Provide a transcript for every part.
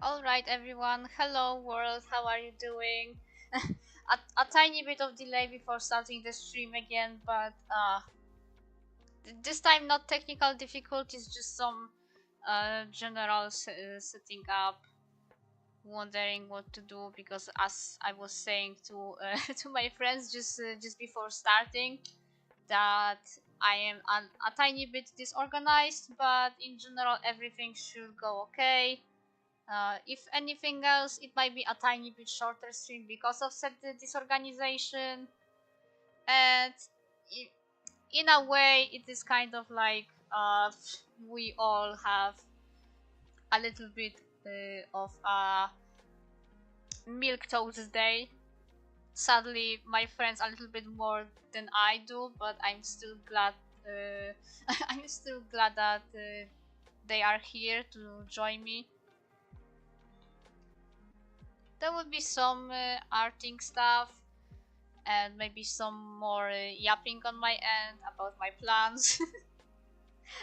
Alright everyone, hello world, how are you doing? a tiny bit of delay before starting the stream again, but this time not technical difficulties, just some general setting up, wondering what to do, because as I was saying to to my friends just before starting, that I am a tiny bit disorganized, but in general everything should go okay. If anything else, it might be a tiny bit shorter stream because of said disorganization. And i- in a way, it is kind of like we all have a little bit of a milk toast day. Sadly, my friends a little bit more than I do, but I'm still glad. I'm still glad that they are here to join me. There will be some arting stuff and maybe some more yapping on my end about my plans,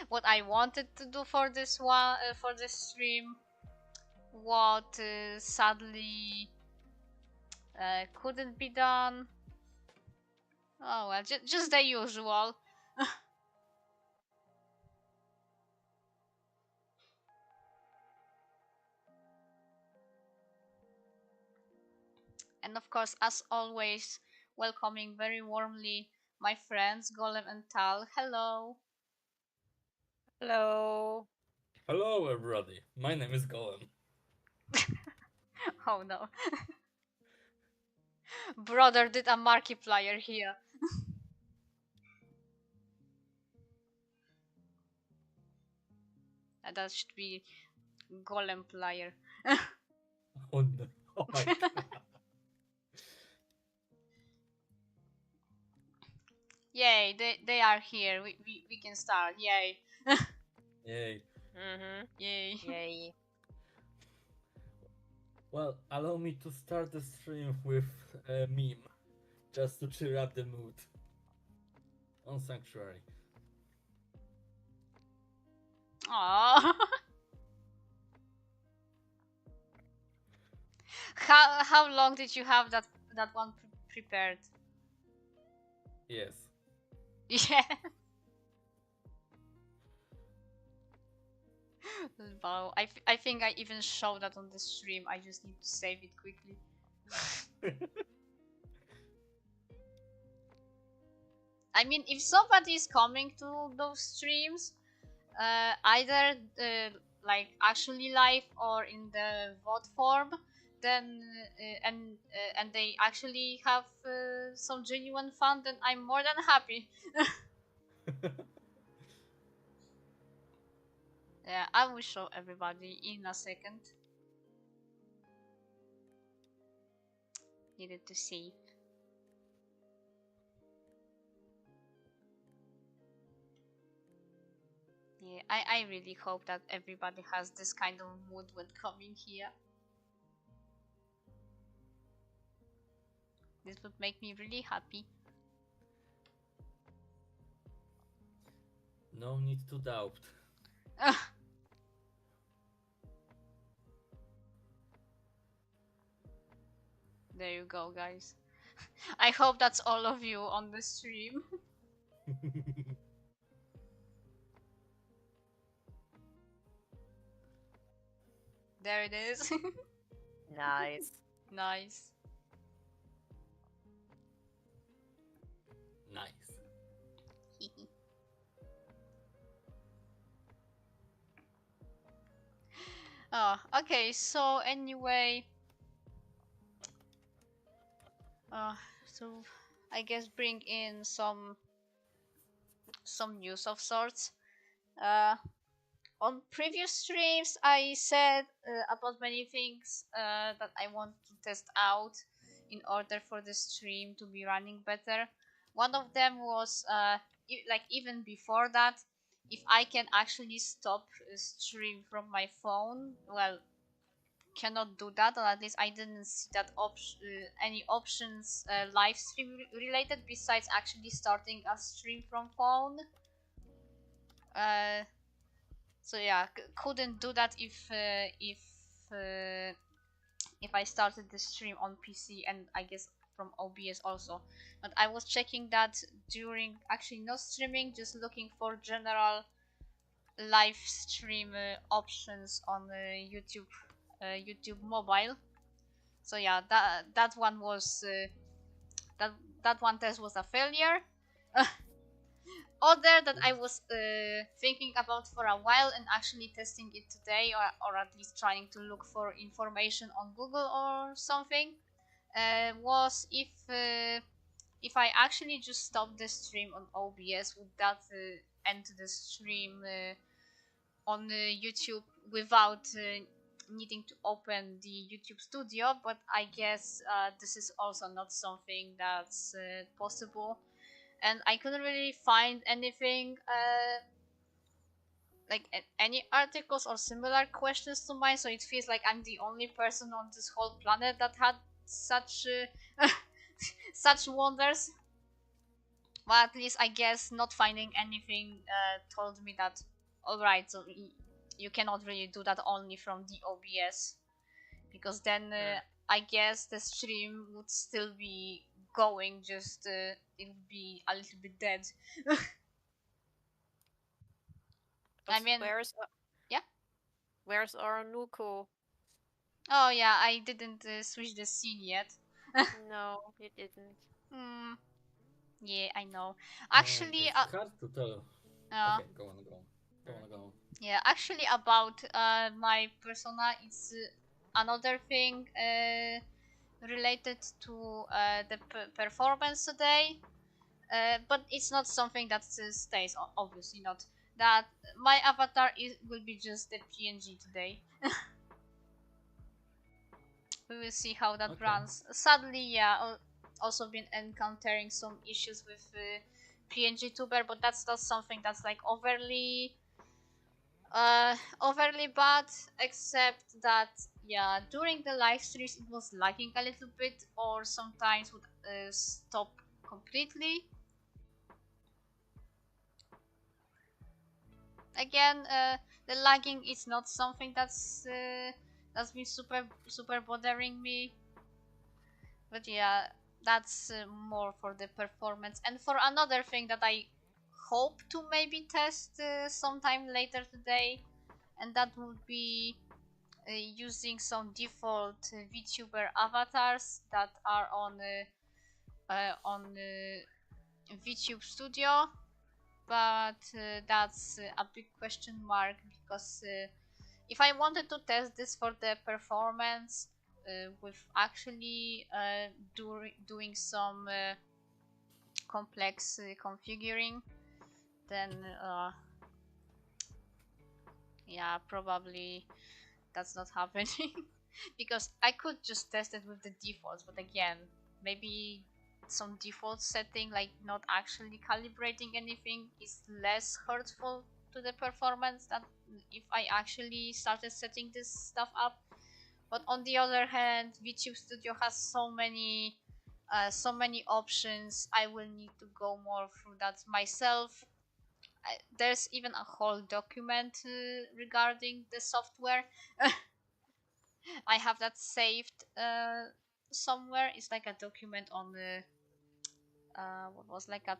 what I wanted to do for this one, for this stream, what sadly couldn't be done. Oh well, just the usual. And of course, as always, welcoming very warmly my friends Golem and Tal. Hello. Hello. Hello, everybody. My name is Golem. Oh no, brother did a Markiplier here. That should be Golem player. Oh no! Oh my god! Yay, they are here. We can start. Yay. Yay! Yay. Yay. Well, allow me to start the stream with a meme, just to cheer up the mood. On Sanctuary. Aww. How long did you have that one prepared? Yes. Yeah. Wow. I think I even showed that on the stream. I just need to save it quickly. I mean, if somebody is coming to those streams, either like actually live or in the VOD form, then and they actually have some genuine fun, then I'm more than happy. Yeah, I will show everybody in a second. Needed to save. Yeah, I really hope that everybody has this kind of mood when coming here. This would make me really happy. No need to doubt. There you go, guys. I hope that's all of you on the stream. There it is. Nice. Nice. Nice. Oh, okay, so anyway, uh, so I guess bring in some news of sorts. Uh, on previous streams, I said about many things that I want to test out in order for the stream to be running better. One of them was like even before that, if I can actually stop stream from my phone. Well, cannot do that, or at least I didn't see that option, any options live stream related besides actually starting a stream from phone. Uh, so yeah, couldn't do that if if I started the stream on PC, and I guess from OBS also. But I was checking that during actually not streaming, just looking for general live stream options on YouTube mobile. So yeah, that one was that one test was a failure. Other that I was thinking about for a while and actually testing it today, or at least trying to look for information on Google or something, was if I actually just stop the stream on OBS, would that end the stream on YouTube without needing to open the YouTube studio? But I guess this is also not something that's possible, and I couldn't really find anything like any articles or similar questions to mine, so it feels like I'm the only person on this whole planet that had such such wonders. Well, at least I guess not finding anything told me that alright, so you cannot really do that only from the OBS, because then I guess the stream would still be going, just it would be a little bit dead. I mean, yeah. Where's our Nuko? Oh yeah, I didn't switch the scene yet. No, you didn't. Hmm. Yeah, I know. Actually, It's hard to tell. uh, Okay, go on, go on. Go on, go on. yeah, actually about my persona, it's another thing related to the performance today. But it's not something that stays, obviously not. That my avatar will be just the PNG today. We will see how that Okay. runs. Sadly, yeah, also been encountering some issues with PNG tuber, but that's not something that's like overly bad, except that yeah, during the live streams it was lagging a little bit, or sometimes would stop completely. Again, the lagging is not something that's been super bothering me, but yeah, that's more for the performance. And for another thing that I hope to maybe test sometime later today, and that would be using some default vtuber avatars that are on VTube Studio, but that's a big question mark, because if I wanted to test this for the performance with actually doing some complex configuring, then yeah, probably that's not happening. Because I could just test it with the defaults, but again, maybe some default setting, like not actually calibrating anything, is less hurtful to the performance than if I actually started setting this stuff up. But on the other hand, VTube Studio has so many options. I will need to go more through that myself. There's even a whole document regarding the software. I have that saved somewhere. It's like a document on the what was like a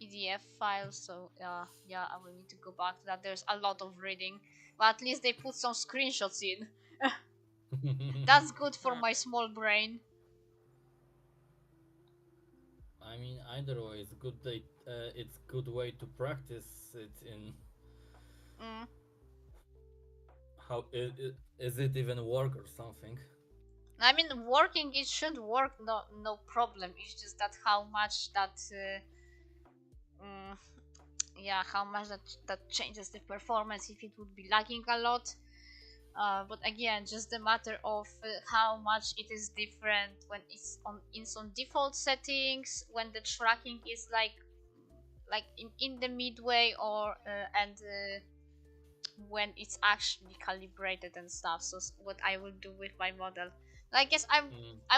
PDF file. So yeah, I will need to go back to that. There's a lot of reading, but at least they put some screenshots in. That's good for my small brain. I mean, either way, it's good. It's good way to practice it in. Mm. How is it even work or something? I mean, working, it should work, no problem. It's just that how much that yeah, how much that changes the performance, if it would be lagging a lot. But again, just the matter of how much it is different when it's on in some default settings, when the tracking is like in the midway, or and when it's actually calibrated and stuff. So what I will do with my model, I guess I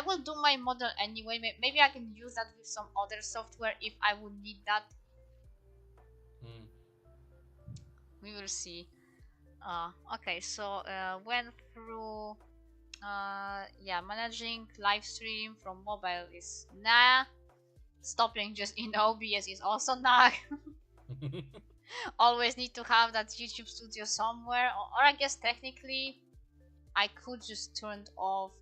will do my model anyway. Maybe I can use that with some other software if I would need that. We will see. Okay, so went through yeah, managing live stream from mobile is nah. Stopping just in OBS is also nah. Always need to have that YouTube studio somewhere, or I guess technically I could just turn off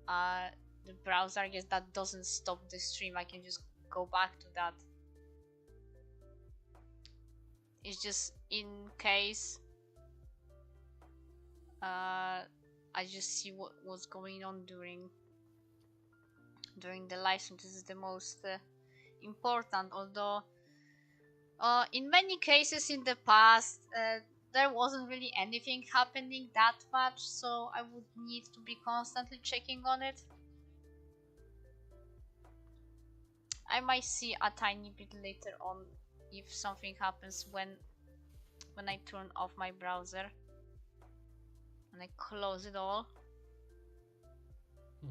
uh the browser. I guess that doesn't stop the stream. I can just go back to that. It's just in case I just see what's going on during the live stream. This is the most important, although in many cases in the past there wasn't really anything happening that much, so I would need to be constantly checking on it. I might see a tiny bit later on if something happens when I turn off my browser and I close it all.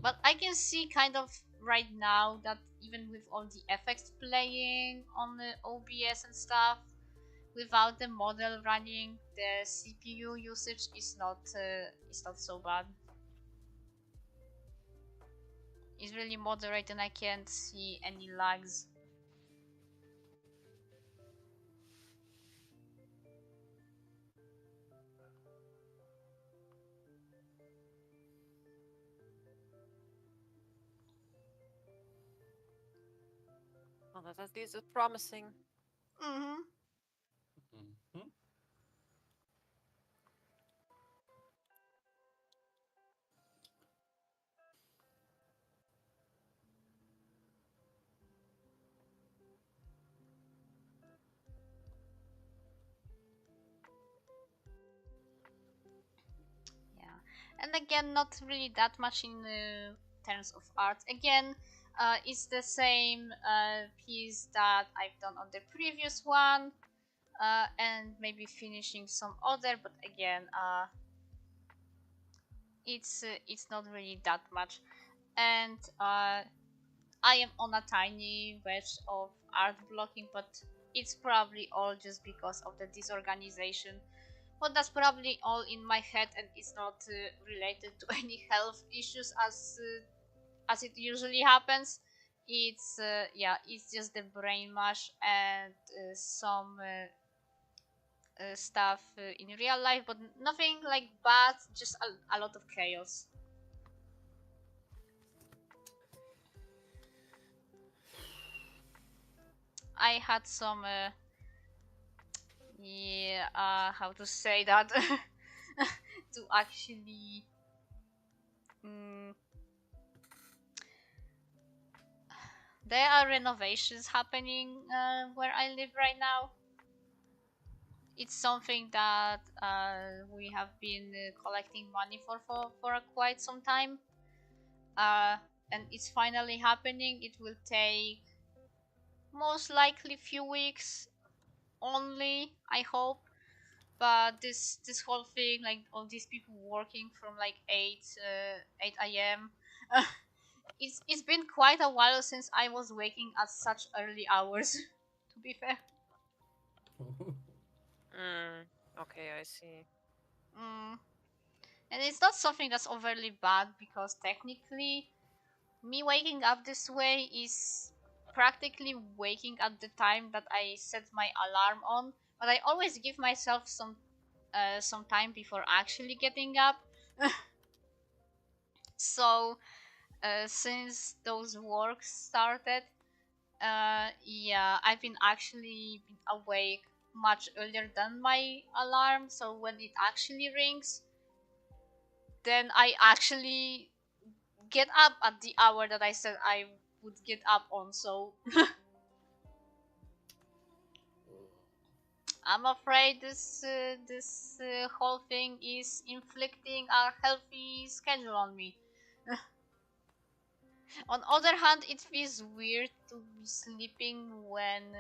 But I can see kind of right now that even with all the effects playing on the OBS and stuff, without the model running, the CPU usage is not so bad. It's really moderate and I can't see any lags. Well, that at least is promising. Mm-hmm. Mhm. Yeah, and again, not really that much in terms of art. Again, it's the same piece that I've done on the previous one, and maybe finishing some other. But again, it's not really that much, and I am on a tiny wedge of art blocking, but it's probably all just because of the disorganization. But that's probably all in my head, and it's not related to any health issues as it usually happens. It's yeah, it's just the brain mash and some stuff in real life, but nothing like bad. Just a lot of chaos. I had some yeah, how to say that to actually mm, there are renovations happening where I live right now. It's something that we have been collecting money for quite some time, uh, and it's finally happening. It will take most likely few weeks only, I hope. But this whole thing, like all these people working from like 8 a.m. It's been quite a while since I was waking at such early hours. To be fair. Okay, I see. Mm. And it's not something that's overly bad because technically, me waking up this way is practically waking at the time that I set my alarm on. But I always give myself some time before actually getting up. So since those works started, yeah, I've been actually been awake much earlier than my alarm. So when it actually rings, then I actually get up at the hour that I said I would get up on. So I'm afraid this whole thing is inflicting a healthy schedule on me. On other hand, it feels weird to be sleeping when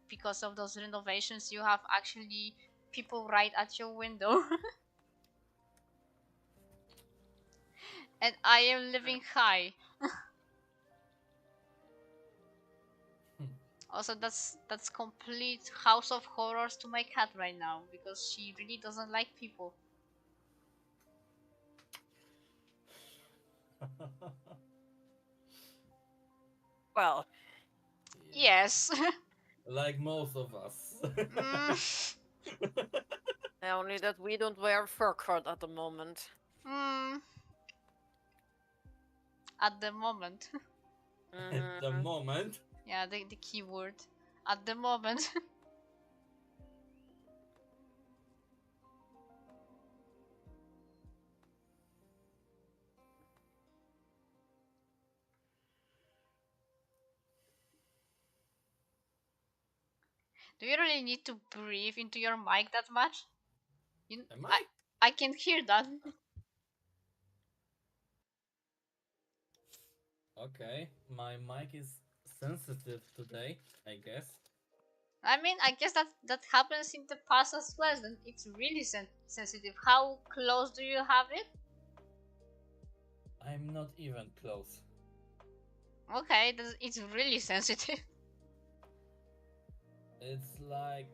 because of those renovations you have actually people right at your window. And I am living high. Also, that's complete house of horrors to my cat right now because she really doesn't like people. Well, Yes. Like most of us. mm, only that we don't wear fur coat at the moment. mm, at the moment. At the Mhm. moment. Yeah, the keyword. At the moment. Do you really need to breathe into your mic that much? You, Am I, I? I can hear that. Okay, my mic is sensitive today, I guess. I mean, I guess that happens in the past as well. Then it's really sensitive. How close do you have it? I'm not even close. Okay, it's really sensitive. It's like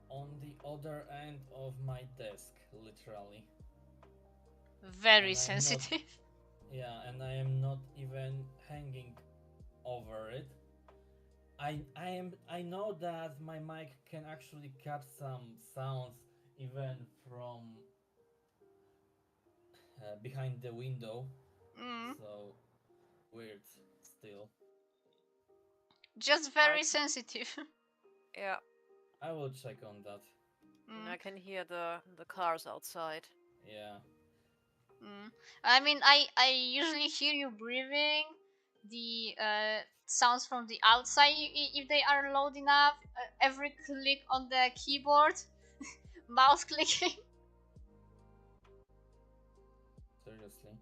on the other end of my desk, literally. Very And I'm not, sensitive. yeah, and I am not even hanging over it. I know that my mic can actually catch some sounds even from behind the window. Mm, So weird still. just I very can, sensitive. yeah, I will check on that. mm, I can hear the cars outside. Yeah. mm. I mean, I usually hear you breathing. The sounds from the outside, if they are loud enough. Every click on the keyboard, mouse clicking. Seriously.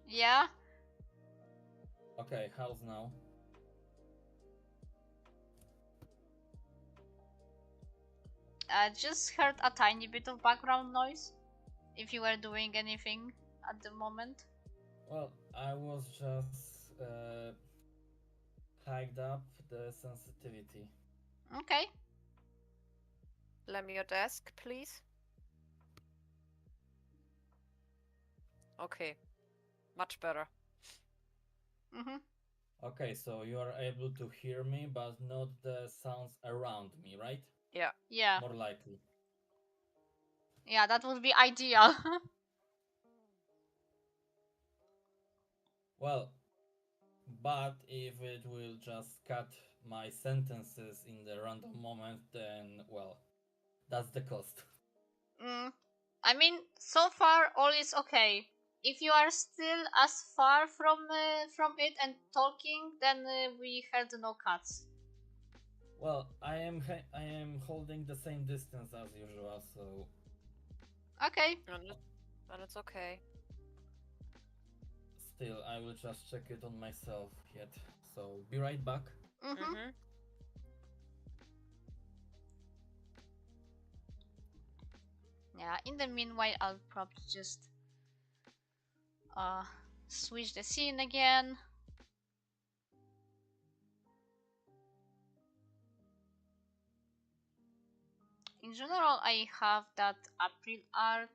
Yeah. Okay, how's now? I just heard a tiny bit of background noise. If you were doing anything at the moment. Well, I was just hiked up the sensitivity. Okay. Lend me your desk, please. Okay, much better. Mhm. Okay, so you are able to hear me, but not the sounds around me, right? Yeah. Yeah. More likely. Yeah, that would be ideal. Well, but if it will just cut my sentences in the random moment, then, well, that's the cost. mm. I mean, so far all is okay. If you are still as far from it and talking, then we heard no cuts. Well, I am holding the same distance as usual, so Okay. And it's okay. still I will just check it on myself yet. So be right back. Mhm. Mm-hmm. Yeah. In the meanwhile, I'll probably just uh switch the scene again. In general, I have that April art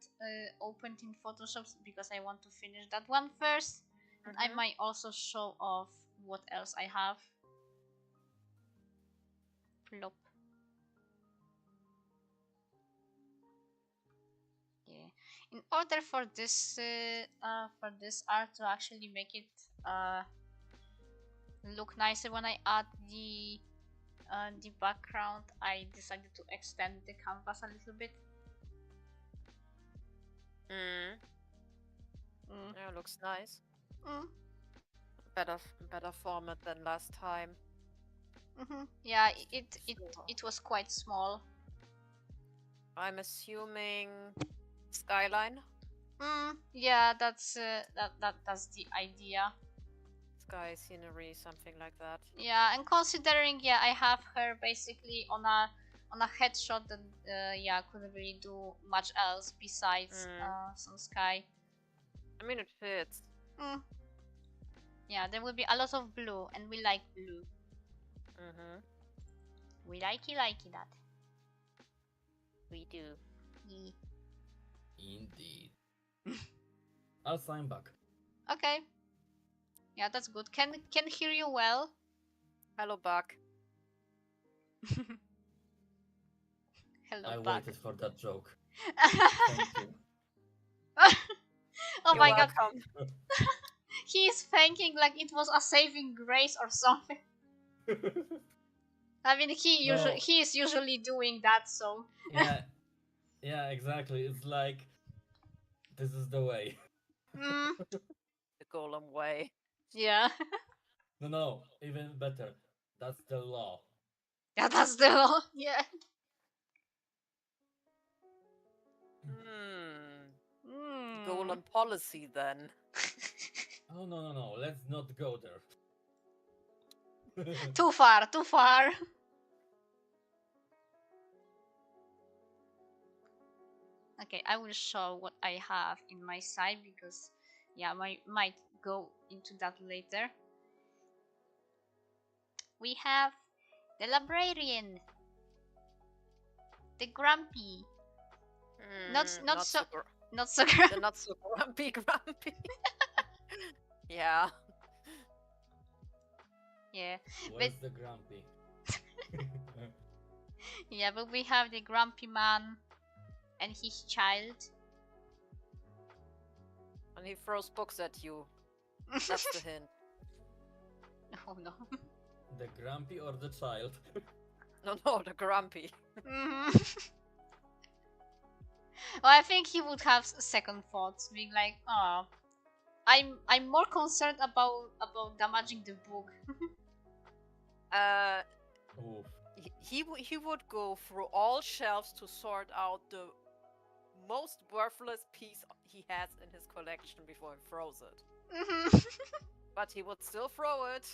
opened in Photoshop because I want to finish that one first. And I Mm-hmm. might also show off what else I have. Plop. Yeah. In order for this art to actually make it uh, look nicer when I add the background, I decided to extend the canvas a little bit. Mm. Mm. Yeah, looks nice. Mm. Better format than last time. Yeah, So it was quite small. I'm assuming skyline, Yeah, that's the idea. sky scenery, something like that. Yeah, and considering I have her basically on a headshot that couldn't really do much else besides Mm. some sky. I mean, it fits. Mm. Yeah, there will be a lot of blue, and we like blue. We likey that. We do. Yeah. Indeed. I'll sign back. Okay. Yeah, that's good. Can hear you well. Hello, Buck. Hello, I Buck. waited for that joke. Thank you. Oh You're my god, welcome. he is thanking like it was a saving grace or something. I mean, No. he is usually doing that, so. Yeah, exactly. It's like this is the way. The golem way. Yeah. No, even better. That's the law. Yeah, that's the law. Yeah. Golem policy then. Oh no. Let's not go there. Too far. Okay, I will show what I have in my side because, yeah, I might go into that later. We have the librarian, the grumpy, not so not so grumpy. The not so grumpy. Yeah. Yeah. Where's the grumpy? Yeah, but we have the grumpy man and his child. And he throws books at you. That's the hint. Oh no. The grumpy or the child? No, the grumpy. Well, I think he would have second thoughts, being like, "Oh, I'm more concerned about damaging the book." Oof. He would go through all shelves to sort out the most worthless piece he has in his collection before he throws it. But he would still throw it.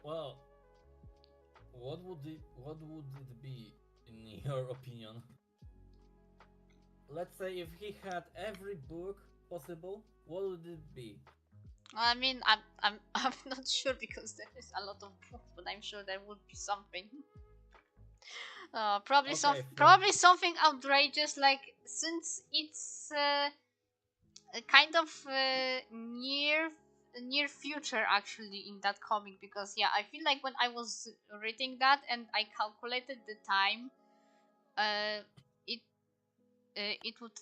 Well, what would it be in your opinion? Let's say if he had every book possible, what would it be? I mean, I'm not sure because there is a lot of books, but I'm sure there would be something. Probably Okay, probably something outrageous, like since it's a kind of near future actually in that comic, because yeah, I feel like when I was reading that and I calculated the time, it it would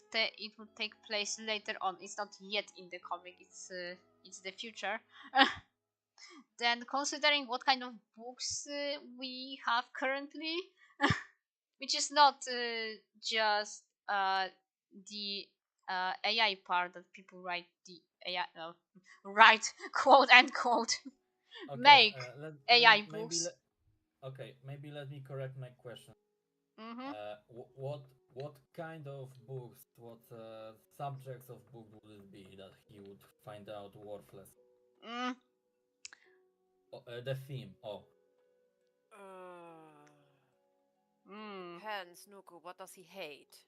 take place later on. It's not yet in the comic. It's the future. Then considering what kind of books we have currently, which is not just the AI part that people write the AI write quote unquote Okay, make AI maybe books. maybe let me correct my question. What kind of books, what subjects of book would it be that he would find out worthless? The theme. Oh. Hans Nuku, what does he hate?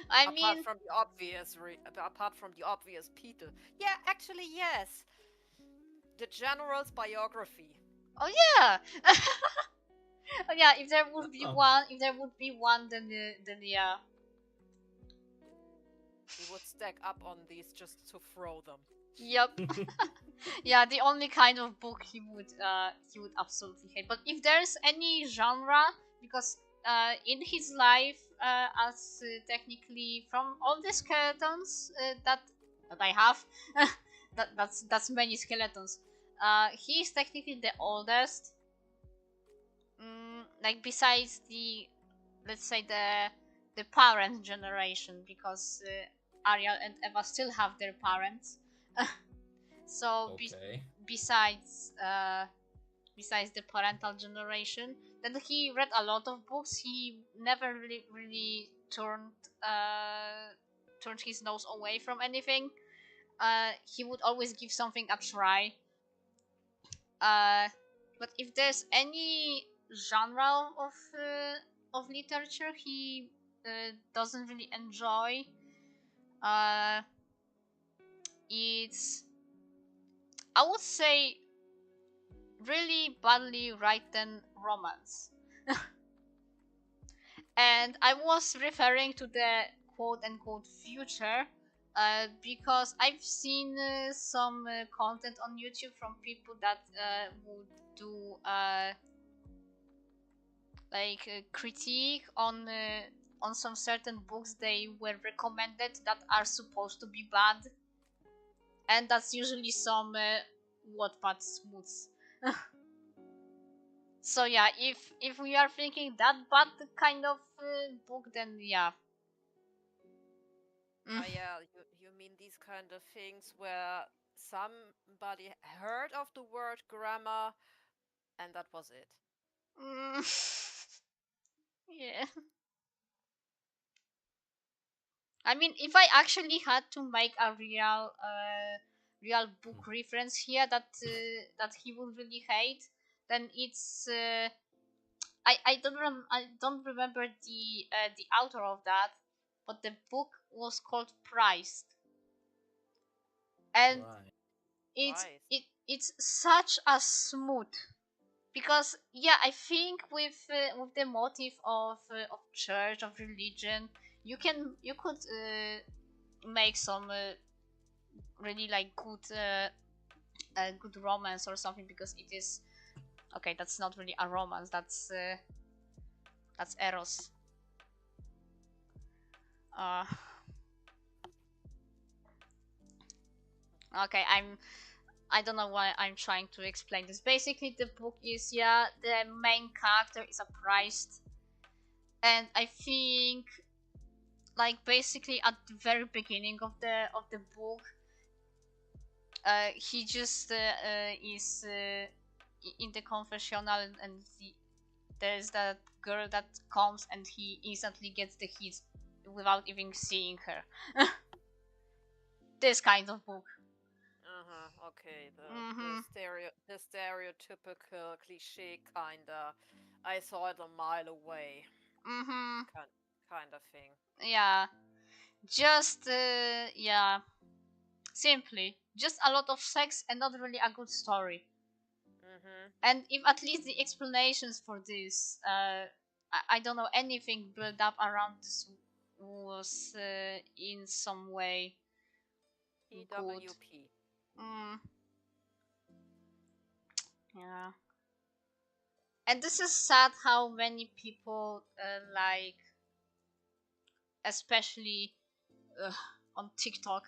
I apart mean, from the obvious people. Yeah, actually yes. The general's biography. oh yeah. Oh yeah, if there would be one, then yeah. He would stack up on these just to throw them. Yep. Yeah, the only kind of book he would absolutely hate. But if there's any genre, because in his life, as technically from all the skeletons that I have, that's many skeletons. He is technically the oldest. Like besides the, let's say the parent generation, because Ariel and Eva still have their parents. So Okay. besides the parental generation, then he read a lot of books. He never really turned his nose away from anything. He would always give something a try. But if there's any genre of literature he doesn't really enjoy, it's, I would say, really badly written romance. And I was referring to the quote unquote future because I've seen some content on YouTube from people that would do like critique on some certain books they were recommended that are supposed to be bad, and that's usually some Wattpad smooths. So yeah, if we are thinking that bad kind of book, then yeah. Yeah, you mean these kind of things where somebody heard of the word grammar and that was it. Mm. Yeah. I mean, if I actually had to make a real book reference here that he would really hate, then it's I don't remember the author of that, but the book was called Priced, and Right. Right. it's such a smooth, because yeah, I think with the motive of church, of religion, you could make some really like good romance or something, because it is okay. That's not really a romance. That's eros. Uh, okay, I don't know why I'm trying to explain this. Basically, the book is, yeah, the main character is a priest, and I think like basically at the very beginning of the book, he just is in the confessional, and there's that girl that comes and he instantly gets the hits without even seeing her. This kind of book. Okay. Mhm. The stereotypical cliche kinda. I saw it a mile away. Mhm. Kind kind of thing. Yeah. Just yeah. Simply just a lot of sex and not really a good story. Mhm. And if at least the explanations for this, I don't know, anything built up around this was in some way good. EWP. Mm, yeah. And this is sad how many people like, especially uh, on TikTok,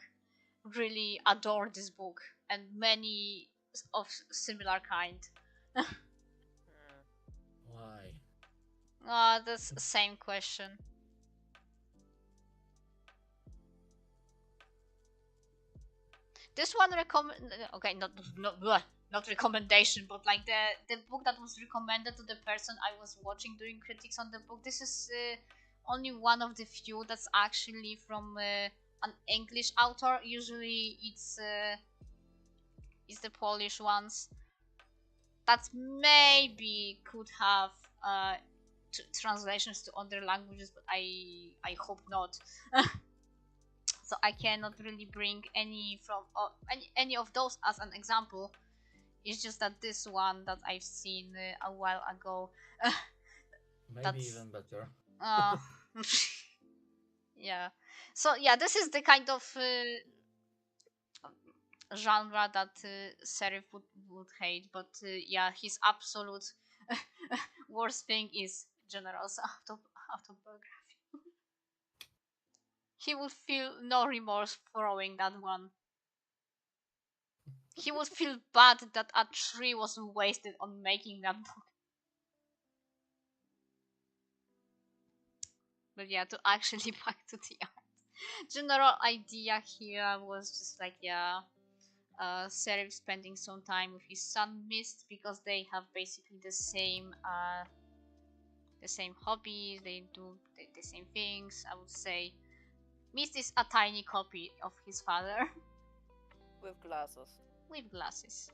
really adore this book, and many of similar kind. Hmm. Why? That's the same question. This one recommend, okay, not recommendation, but like the book that was recommended to the person I was watching doing critiques on the book. This is only one of the few that's actually from an English author. Usually it's the Polish ones that maybe could have translations to other languages, but I hope not. So I cannot really bring any from any of those as an example. It's just that this one that I've seen a while ago, Maybe that's even better. uh yeah. So yeah, this is the kind of genre that Serif would hate, but yeah, his absolute worst thing is General's autobiography. He would feel no remorse throwing that one. He would feel bad that a tree was wasted on making that book. But yeah, to actually back to the art. General idea here was just like, yeah, Serif spending some time with his son Mist, because they have basically the same hobbies, they do the same things, I would say. Mist is a tiny copy of his father. With glasses. With glasses.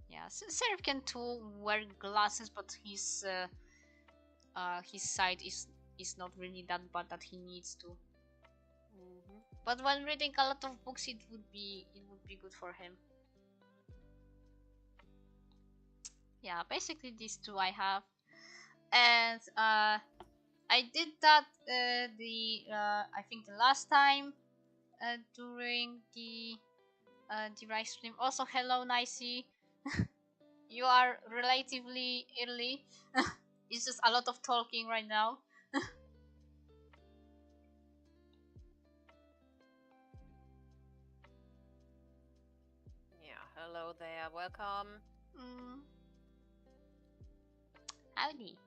Yeah, Serif can too wear glasses, but his sight is not really that bad that he needs to. Mhm. But when reading a lot of books, it would be be good for him. Yeah, basically these two I have, and I did that I think the last time during the live stream. Also, hello, Nicey. You are relatively early. It's just a lot of talking right now. Yeah, hello there, welcome. Howdy.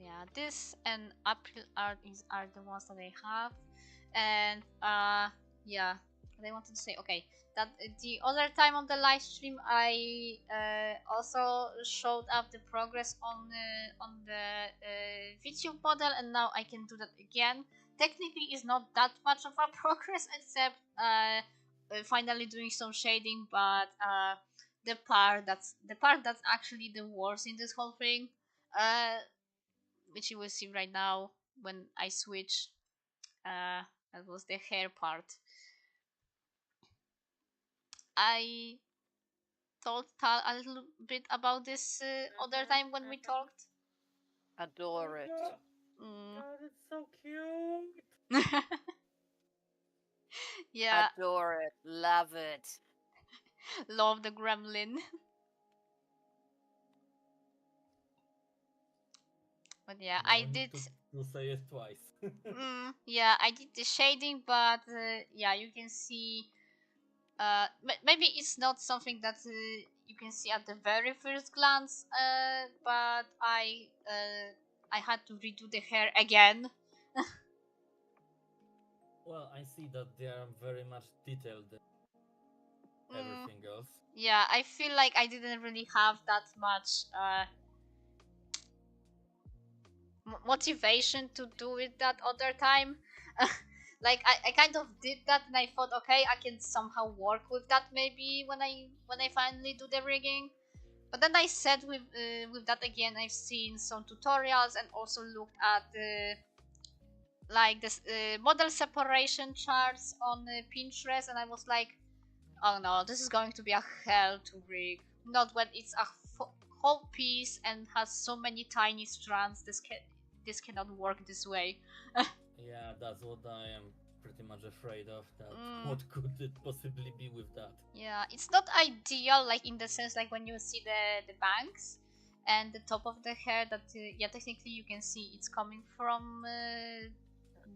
Yeah, this and April art are the ones that I have, and yeah, what I wanted to say. Okay, that the other time on the live stream I also showed up the progress on the VTube model, and now I can do that again. Technically, it's not that much of a progress, except finally doing some shading, but the part that's actually the worst in this whole thing. Which you will see right now when I switch. That was the hair part. I told Tal a little bit about this other time when we talked. Adore it. God, it's so cute. Yeah, Adore it. Love it. love the gremlin. But yeah, Now I I need did. to say it twice. Yeah, I did the shading, but yeah, you can see. Maybe it's not something that you can see at the very first glance. But I had to redo the hair again. Well, I see that they are very much detailed than everything else. Yeah, I feel like I didn't really have that much motivation to do it that other time. Like I kind of did that and I thought, okay, I can somehow work with that maybe when I finally do the rigging. But then I said with that again, I've seen some tutorials and also looked at like this model separation charts on Pinterest, and I was like, oh no, this is going to be a hell to rig. Not when it's a whole piece and has so many tiny strands. This cannot work this way. Yeah, that's what I am pretty much afraid of. That what could it possibly be with that? Yeah, it's not ideal, like in the sense like when you see the bangs and the top of the hair. That yeah, technically you can see it's coming from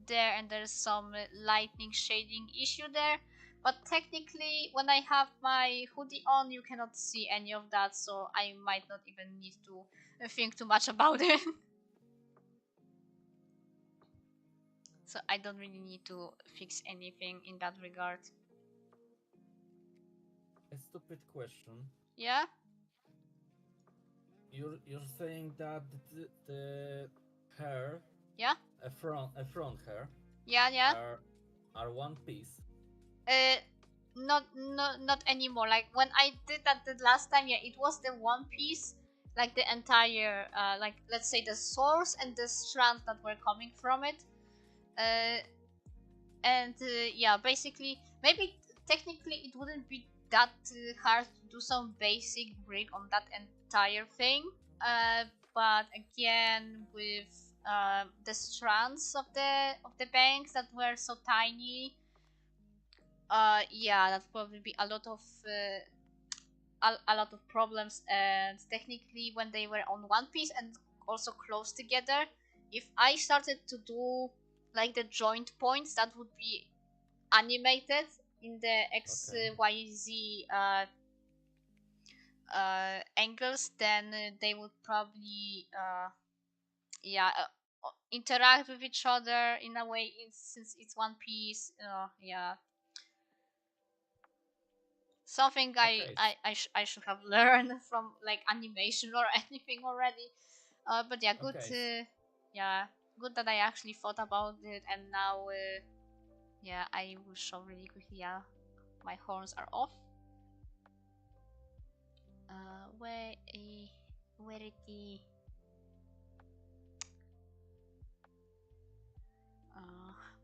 there, and there's some lightning shading issue there. But technically, when I have my hoodie on, you cannot see any of that, so I might not even need to think too much about it. So I don't really need to fix anything in that regard. A stupid question. Yeah? You're saying that the hair, Yeah? a front hair, Yeah. are one piece. Not anymore. Like when I did that the last time, yeah, it was the one piece, like the entire, like let's say the source and the strands that were coming from it. And yeah, basically, maybe technically it wouldn't be that hard to do some basic rig on that entire thing. But again, with the strands of the banks that were so tiny, yeah, that'd probably be a lot of a lot of problems. And technically, when they were on one piece and also close together, if I started to do like the joint points, that would be animated in the XYZ angles, then they would probably yeah, interact with each other in a way, since it's one piece. Yeah, something Okay. I should have learned from like animation or anything already. But yeah, good. Okay. Yeah, good that I actually thought about it, and now yeah, I will show really quickly. Yeah, my horns are off. Where it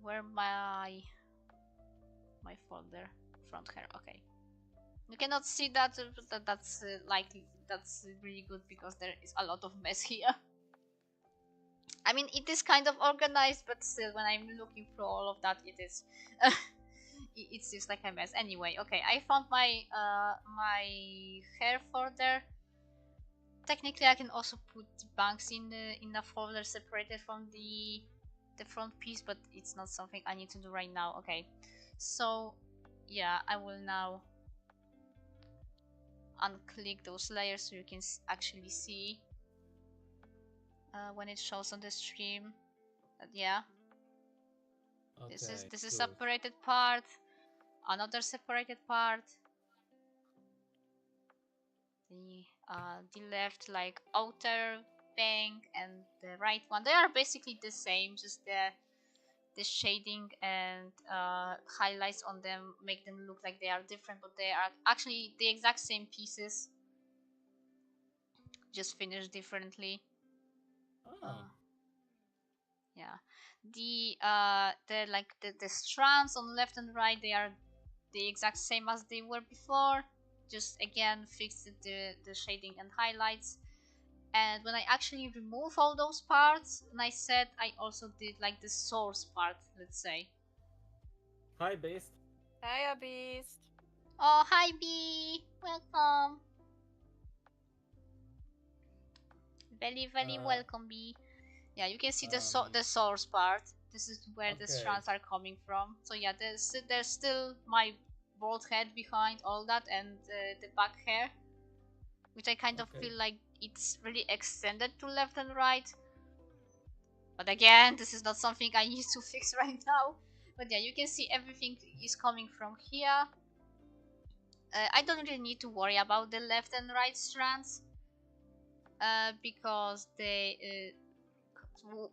where my folder front hair? Okay, you cannot see that, but that's likely that's really good because there is a lot of mess here. I mean, it is kind of organized, but still, when I'm looking through all of that, it is it seems like a mess. Anyway, okay, I found my my hair folder. Technically, I can also put the banks in a folder separated from the front piece, but it's not something I need to do right now. Okay, so yeah, I will now unclick those layers so you can actually see when it shows on the stream. Yeah, this is Okay, good. separated part, another separated part. The left like outer bank and the right one, they are basically the same, just the shading and highlights on them make them look like they are different, but they are actually the exact same pieces, just finished differently. Oh. Yeah, the like the strands on left and right, they are the exact same as they were before, just again fixed the shading and highlights. And when I actually remove all those parts, and I said I also did like the source part, let's say. Hi, Beast. Hiya, Beast. Oh, hi B, welcome. Very Uh, welcome B. Yeah, you can see um, the source part. This is where the okay. strands are coming from. So yeah, there's still my bald head behind all that, and the back hair, which I kind of Okay. feel like it's really extended to left and right. But again, this is not something I need to fix right now. But yeah, you can see everything is coming from here. I don't really need to worry about the left and right strands because they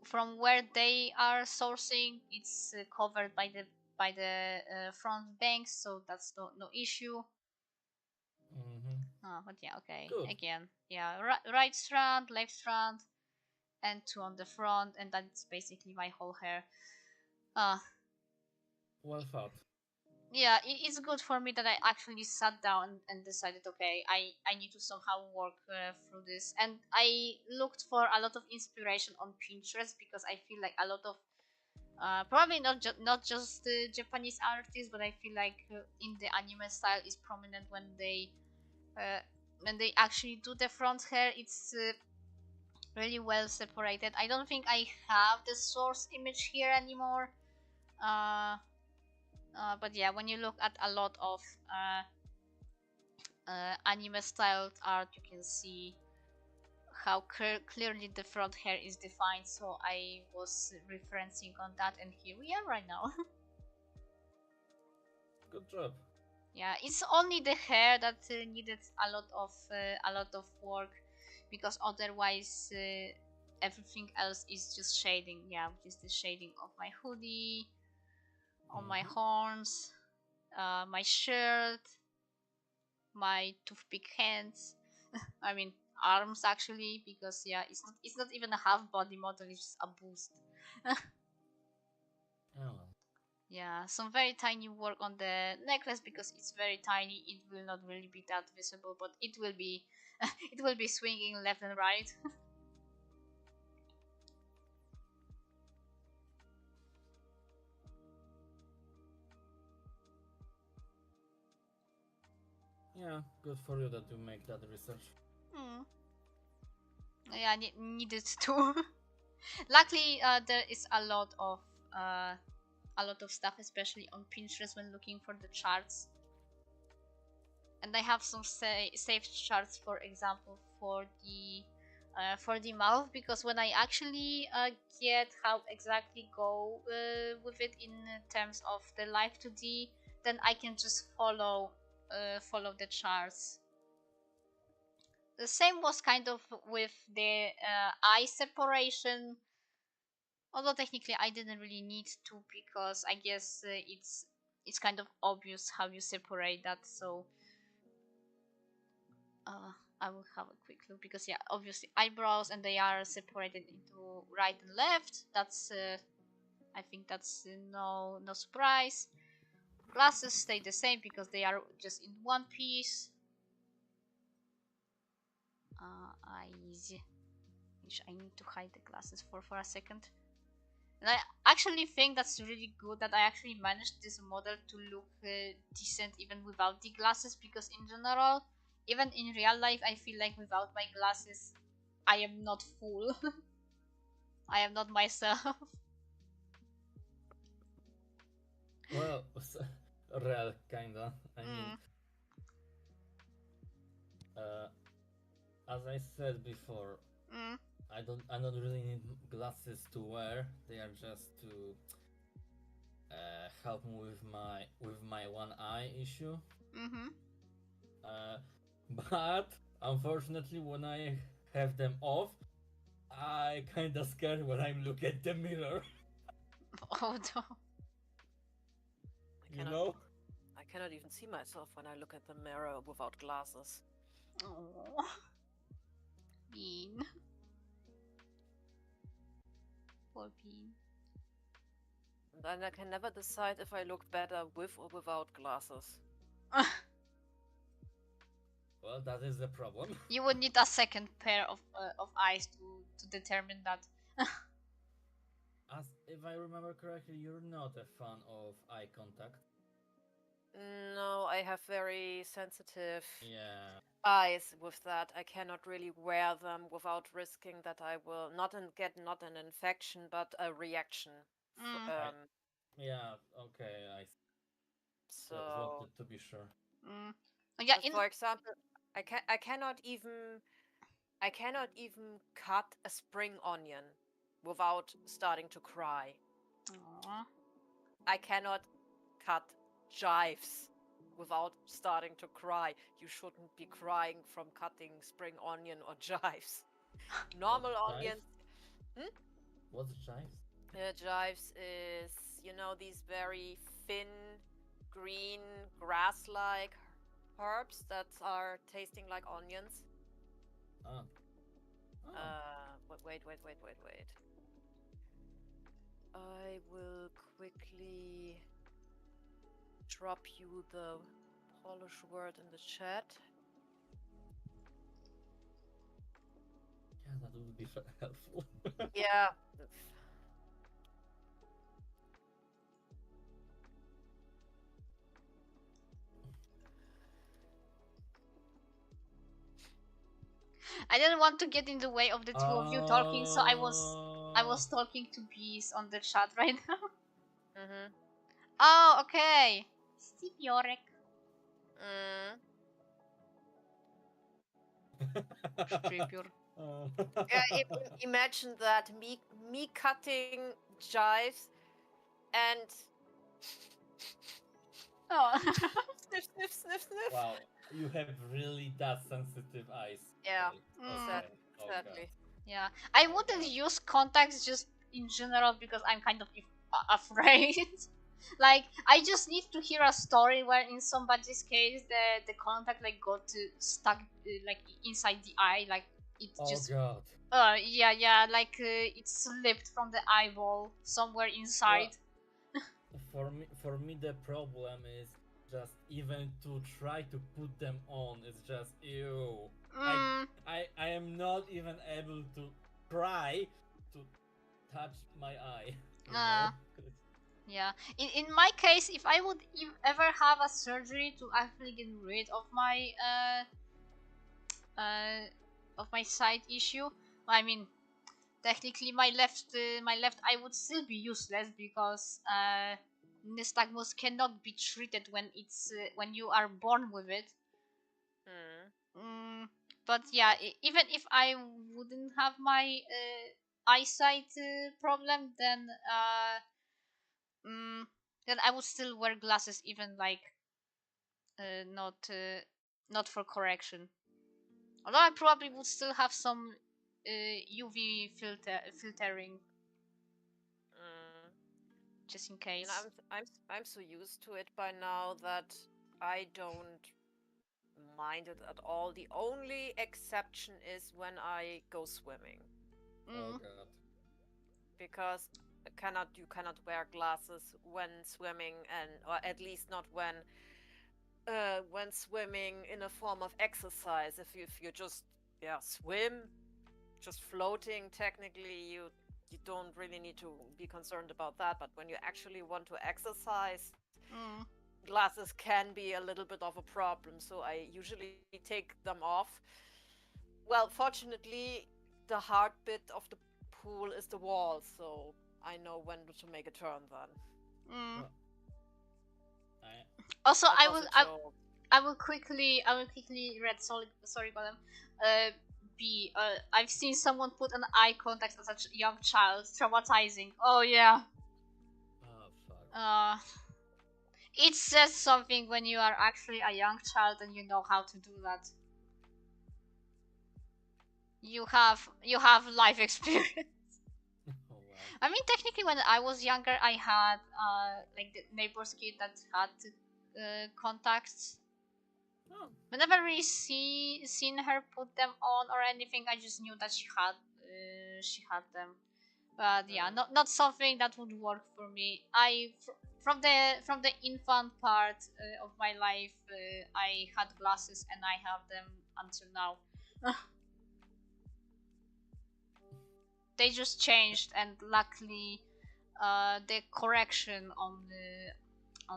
from where they are sourcing, it's covered by the front banks, so that's no issue. Mm-hmm. Oh, but yeah, okay. Good. Again, yeah, right strand, left strand, and two on the front, and that's basically my whole hair. Uh, Well thought. yeah, it's good for me that I actually sat down and decided, okay, I need to somehow work through this. And I looked for a lot of inspiration on Pinterest because I feel like a lot of probably not just the Japanese artists, but I feel like in the anime style is prominent uh, when they actually do the front hair. It's really well separated. I don't think I have the source image here anymore. Uh, but yeah, when you look at a lot of anime styled art, you can see how clearly the front hair is defined. So I was referencing on that, and here we are right now. Good job. Yeah, it's only the hair that needed a lot of work, because otherwise everything else is just shading. Yeah, which is the shading of my hoodie, on my Mm-hmm. horns, my shirt, my toothpick hands. I mean arms actually, because yeah, it's not even a half body model, it's just a boost. Oh well. Yeah, some very tiny work on the necklace because it's very tiny. It will not really be that visible, but it will be it will be swinging left and right. Yeah, good for you that you make that research. Hmm. Yeah, needed to. Luckily, there is a lot of stuff, especially on Pinterest when looking for the charts. And I have some saved charts, for example, for the mouth, because when I actually get how exactly go with it in terms of the live 2D, then I can just follow the charts. The same was kind of with the eye separation, although technically I didn't really need to, because I guess it's kind of obvious how you separate that. So I will have a quick look, because yeah, obviously eyebrows, and they are separated into right and left. I think that's no surprise. Glasses stay the same because they are just in one piece. Eyes. Which I need to hide the glasses for a second. And I actually think that's really good that I actually managed this model to look decent even without the glasses, because in general, even in real life, I feel like without my glasses, I am not full. I am not myself. Well, real kinda. I mean, uh, as I said before, I don't really need glasses to wear. They are just to help me with my one eye issue. Uh, but unfortunately, when I have them off, I kinda scared when I look at the mirror. Oh no. You know? I cannot even see myself when I look at the mirror without glasses. Oh. Bean. Poor Bean. And I can never decide if I look better with or without glasses. Well, that is the problem. You would need a second pair of eyes to determine that. As if I remember correctly, you're not a fan of eye contact. No, I have very sensitive Yeah. eyes with that. I cannot really wear them without risking that I will get not an infection but a reaction. Yeah. Okay. I just So, wanted to be sure. Yeah. for example, I cannot even cut a spring onion without starting to cry. Aww. I cannot cut chives without starting to cry. You shouldn't be crying from cutting spring onion or chives. Normal onions. What's chives? Chives is, these very thin, green, grass-like herbs that are tasting like onions. Oh. Wait. I will quickly drop you the Polish word in the chat. Yeah, that would be helpful. Yeah. I didn't want to get in the way of the two of you talking, so I was talking to bees on the chat right now. Oh, okay. Steve Yorek. Imagine that me cutting chives and Oh. sniff, sniff, sniff, sniff. Wow, you have really that sensitive eyes. Yeah, Okay. exactly. Yeah, I wouldn't use contacts just in general because I'm kind of afraid. Like, I just need to hear a story where in somebody's case the contact like got stuck like inside the eye, like it just God. yeah, like it slipped from the eyeball somewhere inside. Well, for me the problem is just even to try to put them on, it's just ew. I am not even able to try to touch my eye. You know? Yeah. In my case, if I would ever have a surgery to actually get rid of my sight issue, I mean, technically my left eye would still be useless because nystagmus cannot be treated when you are born with it. But yeah, even if I wouldn't have my eyesight problem, then I would still wear glasses, even like not for correction. Although I probably would still have some UV filtering, just in case. I'm so used to it by now that I don't mind it at all. The only exception is when I go swimming. Oh god. Because you cannot wear glasses when swimming, and or at least not when swimming in a form of exercise. If you just swim, just floating, technically you don't really need to be concerned about that. But when you actually want to exercise, glasses can be a little bit of a problem. So I usually take them off. Well, fortunately, the hard bit of the pool is the wall, so I know when to make a turn then. Well, I Also, That was a joke. I will quickly read sorry madam. B I've seen someone put an eye contact as a young child, traumatizing. Oh yeah. oh fuck. It says something when you are actually a young child and you know how to do that. You have life experience. Oh wow. I mean, technically, when I was younger, I had like the neighbor's kid that had contacts. Oh. I never really seen her put them on or anything. I just knew that she had them. But yeah, not something that would work for me. From the infant part of my life, I had glasses and I have them until now. They just changed, and luckily, the correction on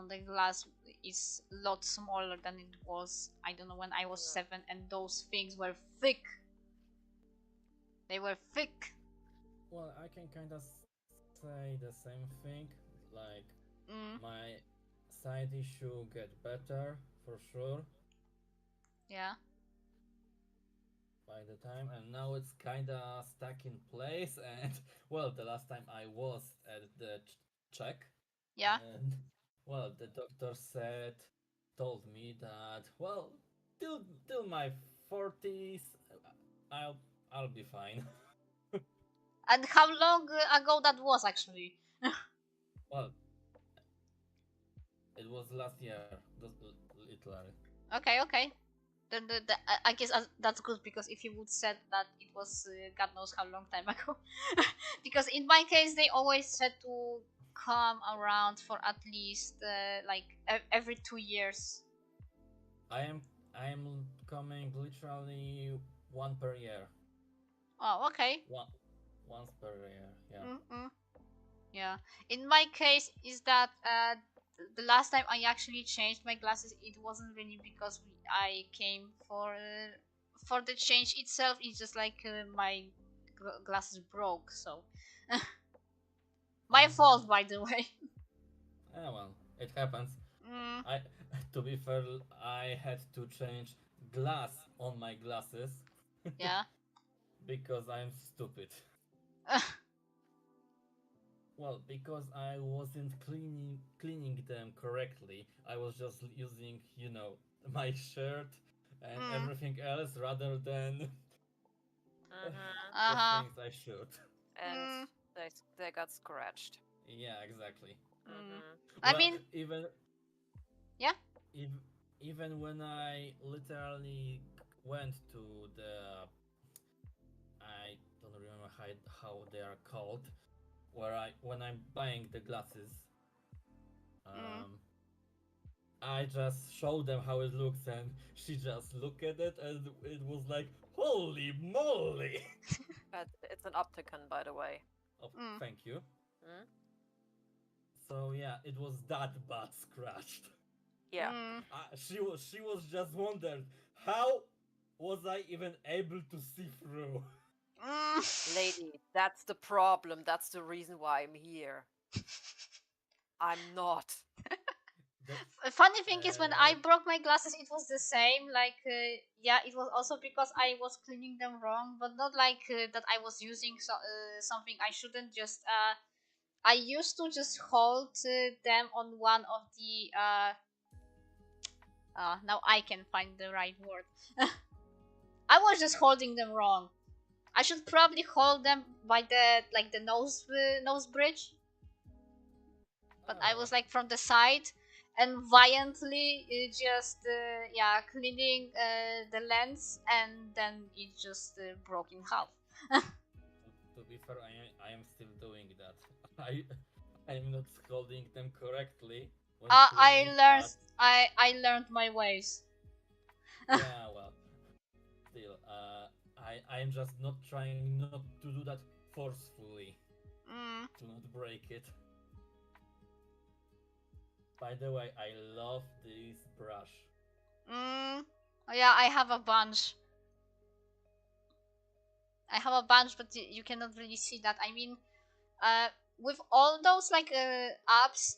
the glass is a lot smaller than it was. I don't know, when I was 7, and those things were thick. They were thick. Well, I can kind of say the same thing. Like my side issue get better for sure Yeah. by the time, and now it's kind of stuck in place. And well, the last time I was at the check, Yeah. and well, the doctor told me that well, till my 40s, I'll I'll be fine. And how long ago that was actually? Well, it was last year, literally. Okay, okay. Then I guess that's good, because if you would said that it was God knows how long time ago, because in my case they always said to come around for at least like every 2 years. I am I am coming literally one per year. Oh, okay. One once per year. Yeah. Mm-mm. Yeah. In my case, is that the last time I actually changed my glasses, it wasn't really because I came for the change itself. It's just like my glasses broke, so my Um. fault, by the way. Yeah. Well, it happens. Mm, I to be fair, I had to change glass on my glasses yeah. because I'm stupid. Well, because I wasn't cleaning them correctly. I was just using, my shirt and Mm, everything else rather than the uh-huh. things I should. And Mm, they got scratched. Yeah, exactly. mm. I Well, mean, even yeah. if, even when I literally went to I don't remember how they are called, where I when I'm buying the glasses, Mm. um, I just show them how it looks, and she just look at it, and it was like, holy moly! But it's an opticon, by the way. Oh, Mm. thank you. Mm? So yeah, it was that bad scratched. Yeah. Mm. She was just wondered how was I even able to see through. Mm. Lady, that's the problem. That's the reason why I'm here. I'm not. The Funny thing is, when I broke my glasses, it was the same. Like, yeah, it was also because I was cleaning them wrong, but not like that I was using something I shouldn't. Just I used to just hold them on one of the now I can find the right word. I was just holding them wrong. I should probably hold them by the nose bridge, but I oh, was like from the side and violently just yeah, cleaning the lens, and then it just broke in half. to be fair, I am still doing that. I I'm not holding them correctly when I cleaning, learned but I learned my ways. yeah, well, still, I'm just not trying not to do that forcefully Mm, to not break it. By the way, I love this brush. mm. Oh, yeah, I have a bunch. I have a bunch, but you cannot really see that. I mean, uh, with all those like apps,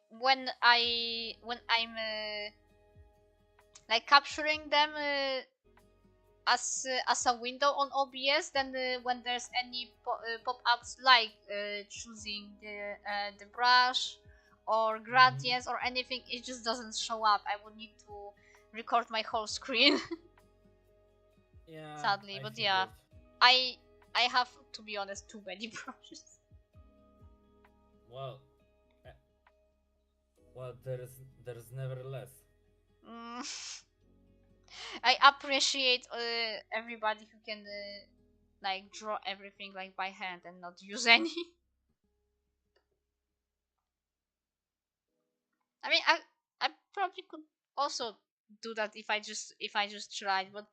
when I'm like capturing them as a window on OBS, then when there's any pop-ups like choosing the brush or Hmm. gradients or anything, it just doesn't show up. I would need to record my whole screen, Yeah, sadly. I But yeah, figured. I I have, to be honest, too many brushes. Well, uh, well, there's never less. Mm. I appreciate everybody who can like draw everything like by hand and not use any. I mean, I probably could also do that if I just tried, but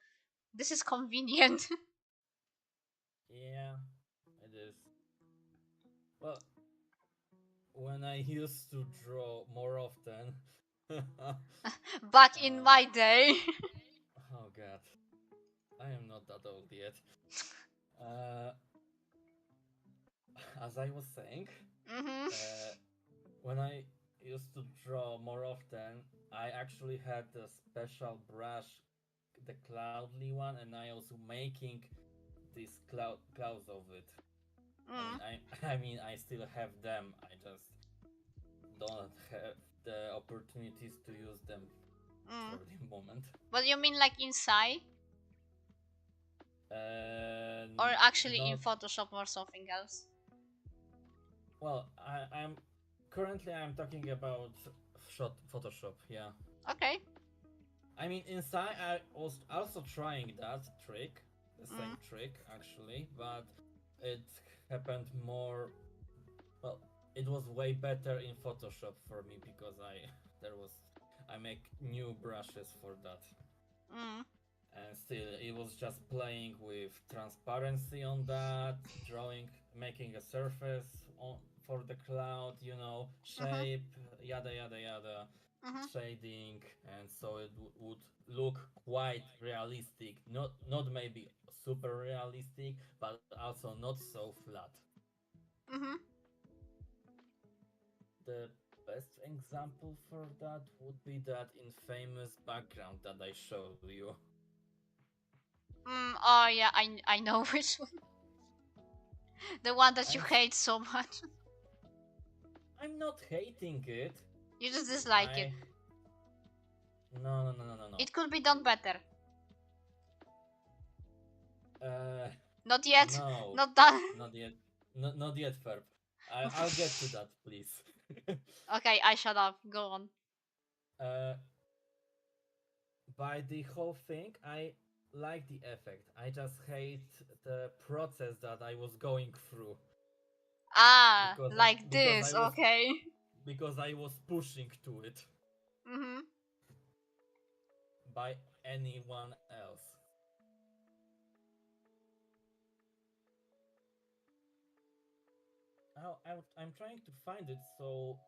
this is convenient. Yeah, it is. Well, when I used to draw more often, Back in my day. oh god, I am not that old yet. Uh, as I was saying, Mhm. uh, when I used to draw more often, I actually had a special brush, the cloudly one, and I also making these clouds of it. I mean, Mm. I mean, I still have them. I just don't have the opportunities to use them Mm. for the moment. But you mean like inside, Uh, or actually in Not Photoshop or something else? well. I'm currently I'm talking about shot Photoshop. Yeah, Okay. I mean inside I was also trying that trick, the Mm. same trick actually, but it happened more. Well, it was way better in Photoshop for me because there was I make new brushes for that. Mm. And still it was just playing with transparency on that, drawing, making a surface for the cloud, Mhm. shape, yada yada yada, Mhm. shading, and so it would look quite realistic, not maybe super realistic, but also not so flat. Mhm. The best example for that would be that infamous background that I showed you. Mm. Oh yeah, I know which one. The one that you I'm hate so much. I'm not hating it. You just dislike it. I No, no, no, no, no, no. It could be done better. Uh, Not yet. no, Not done. not yet. Not yet, Ferb. I'll get to that, please. Okay, I shut up. Go on. uh, by the whole thing, I like the effect. I just hate the process that I was going through Ah, because I like because I this. was Okay. because I was pushing to it Mhm. by anyone else. I'm trying to find it so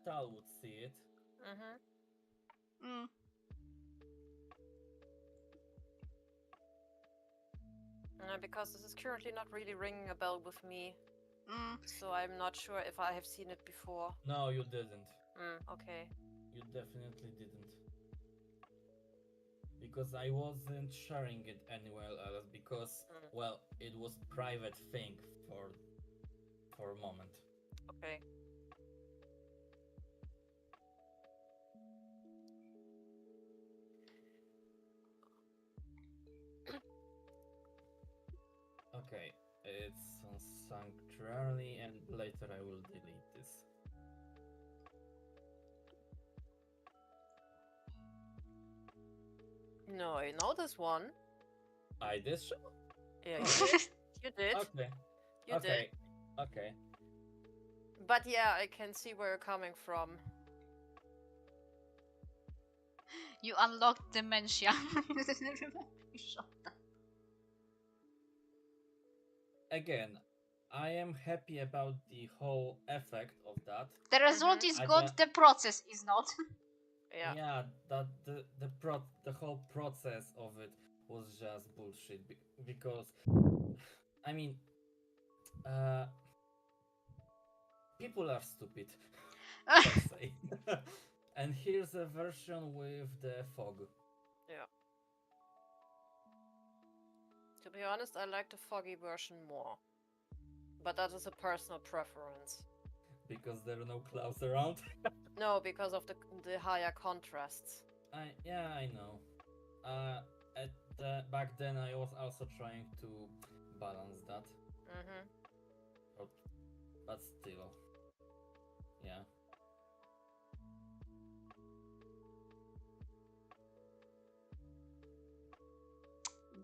Tal would see it. Mm-hmm. Mm. Because this is currently not really ringing a bell with me, Mm. so I'm not sure if I have seen it before. No, you didn't. Okay. You definitely didn't. Because I wasn't sharing it anywhere else because well, it was private thing for a moment. Okay. Okay, it's on Sanctuary and later I will delete this. No, I know this one. I this show? Yeah, Oh, you did. You did. okay. You did. Okay. Okay. But yeah, I can see where you're coming from. You unlocked dementia. Again, I am happy about the whole effect of that. The result is I good, just, the process is not. Yeah. yeah, that the whole process of it was just bullshit because I mean, uh, people are stupid per se. And here's a version with the fog. Yeah. To be honest, I like the foggy version more. But that is a personal preference. Because there are no clouds around. No, because of the higher contrasts. I know. Back then I was also trying to balance that. But still, yeah.